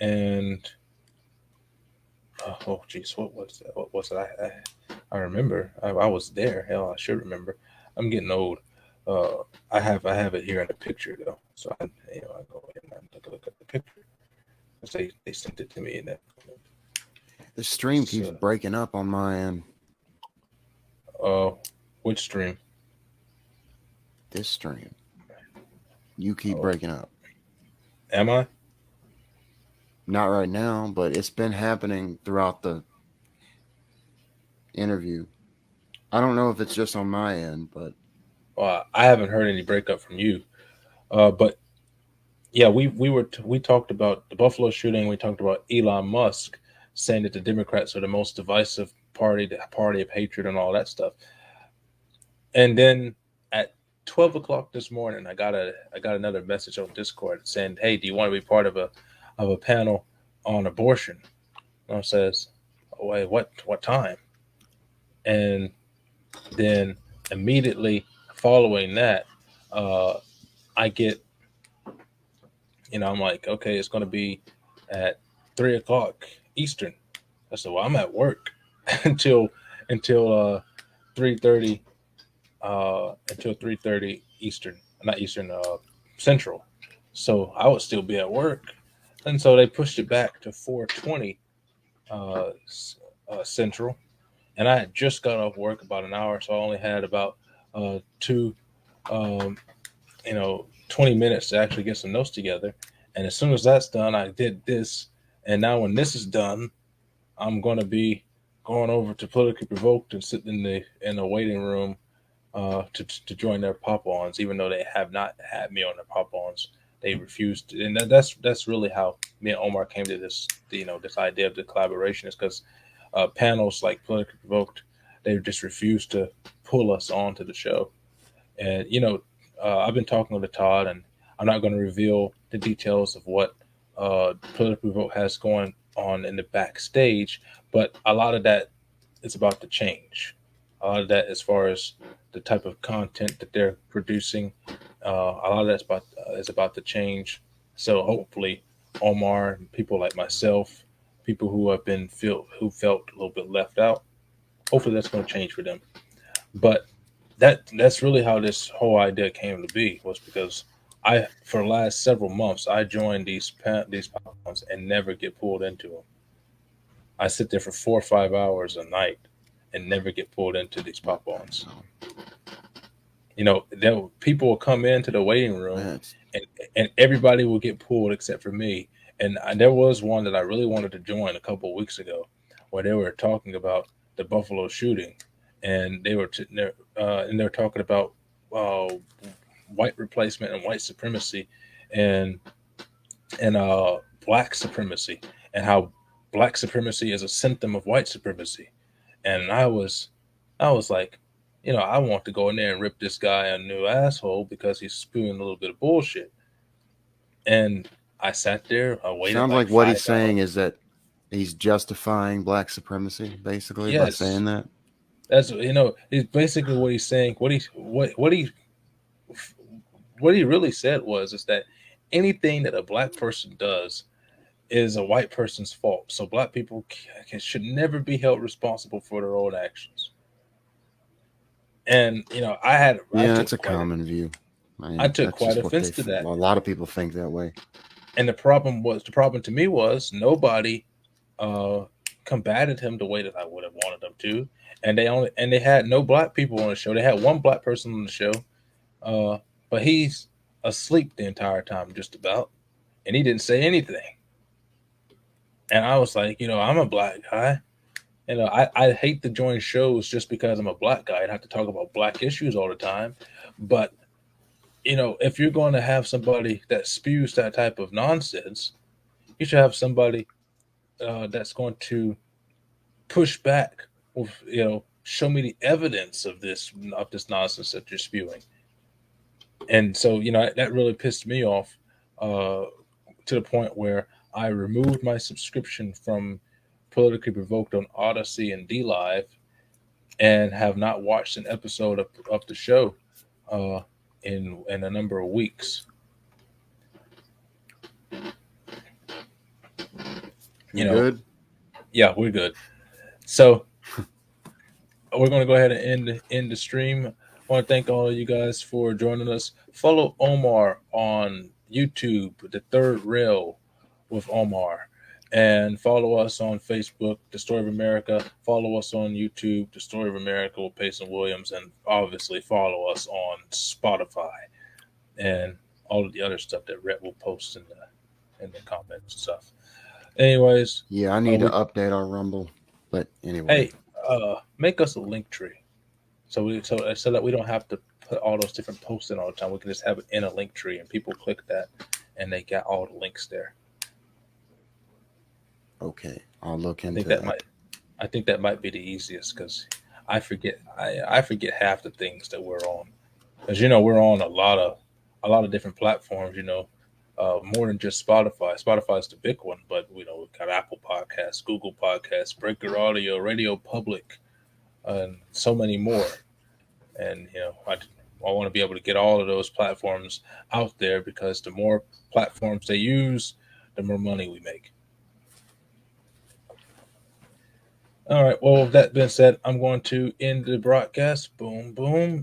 and oh geez, what was that? What was it? I remember. I was there. Hell, I should remember. I'm getting old. I have it here in the picture though, so I go ahead and take a look at the picture. They sent it to me in that. The stream keeps breaking up on my end. Which stream? This stream. You keep breaking up. Am I? Not right now, but it's been happening throughout the interview. I don't know if it's just on my end, but I haven't heard any breakup from you. But yeah, we talked about the Buffalo shooting. We talked about Elon Musk saying that the Democrats are the most divisive party, the party of hatred, and all that stuff. And then at 12 o'clock this morning, I got another message on Discord saying, "Hey, do you want to be part of a panel on abortion?" And I says, "Oh, wait, what time?" And then immediately following that, I get, I'm like, okay, it's going to be at 3 o'clock Eastern. I said, well, I'm at work until 3:30 Eastern, not Eastern, Central. So I would still be at work, and so they pushed it back to 4:20 Central, and I had just got off work about an hour, so I only had about two, 20 minutes to actually get some notes together. And as soon as that's done, I did this, and now when this is done, I'm going to be going over to Politically Provoked and sitting in the waiting room to join their pop-ons, even though they have not had me on their pop-ons. They refused, and that's really how me and Omar came to this, this idea of the collaboration, is because panels like Politically Provoked, they just refused to pull us onto the show. And I've been talking to Todd, and I'm not going to reveal the details of what Politically Provoked has going on in the backstage, but a lot of that is about to change. A lot of that, as far as the type of content that they're producing, a lot of that's is about to change. So hopefully, Omar and people like myself, people who felt a little bit left out, hopefully that's going to change for them. But that's really how this whole idea came to be, was because for the last several months, I joined these pop-ons and never get pulled into them. I sit there for 4 or 5 hours a night and never get pulled into these pop-ons. People will come into the waiting room and everybody will get pulled except for me. And there was one that I really wanted to join a couple of weeks ago, where they were talking about the Buffalo shooting, and they were talking about white replacement and white supremacy, and black supremacy, and how black supremacy is a symptom of white supremacy. And I was like, I want to go in there and rip this guy a new asshole because he's spewing a little bit of bullshit. And I sat there, I waited. Sounds like what he's saying is that he's justifying black supremacy, basically, by saying that. That's he's basically what he's saying. What he really said is that anything that a black person does is a white person's fault. So black people should never be held responsible for their own actions. And that's a common view. I took quite offense to that. A lot of people think that way. And the problem to me was nobody combated him the way that I would have wanted them to. And they had no black people on the show. They had one black person on the show, but he's asleep the entire time, just about, and he didn't say anything. And I was like, I'm a black guy. I hate to join shows just because I'm a black guy and have to talk about black issues all the time. But if you're going to have somebody that spews that type of nonsense, you should have somebody that's going to push back with, show me the evidence of this nonsense that you're spewing. And so, that really pissed me off to the point where I removed my subscription from Politically Provoked on Odyssey and D Live, and have not watched an episode of the show in a number of weeks. Good? Yeah, we're good. So we're going to go ahead and end the stream. I want to thank all of you guys for joining us. Follow Omar on YouTube, The Third Rail with Omar. And follow us on Facebook, The Story of America. Follow us on YouTube, The Story of America with Payson Williams. And obviously follow us on Spotify and all of the other stuff that Rhett will post in the comments and stuff. Anyways. Yeah, I need to update our Rumble. But anyway. Hey, make us a link tree. So that we don't have to put all those different posts in all the time. We can just have it in a link tree and people click that and they got all the links there. Okay, I'll look into that. I think that might be the easiest because I forget half the things that we're on. Because we're on a lot of different platforms. More than just Spotify. Spotify's the big one, but we've got Apple Podcasts, Google Podcasts, Breaker Audio, Radio Public, and so many more. And I want to be able to get all of those platforms out there because the more platforms they use, the more money we make. All right. Well, with that being said, I'm going to end the broadcast. Boom, boom.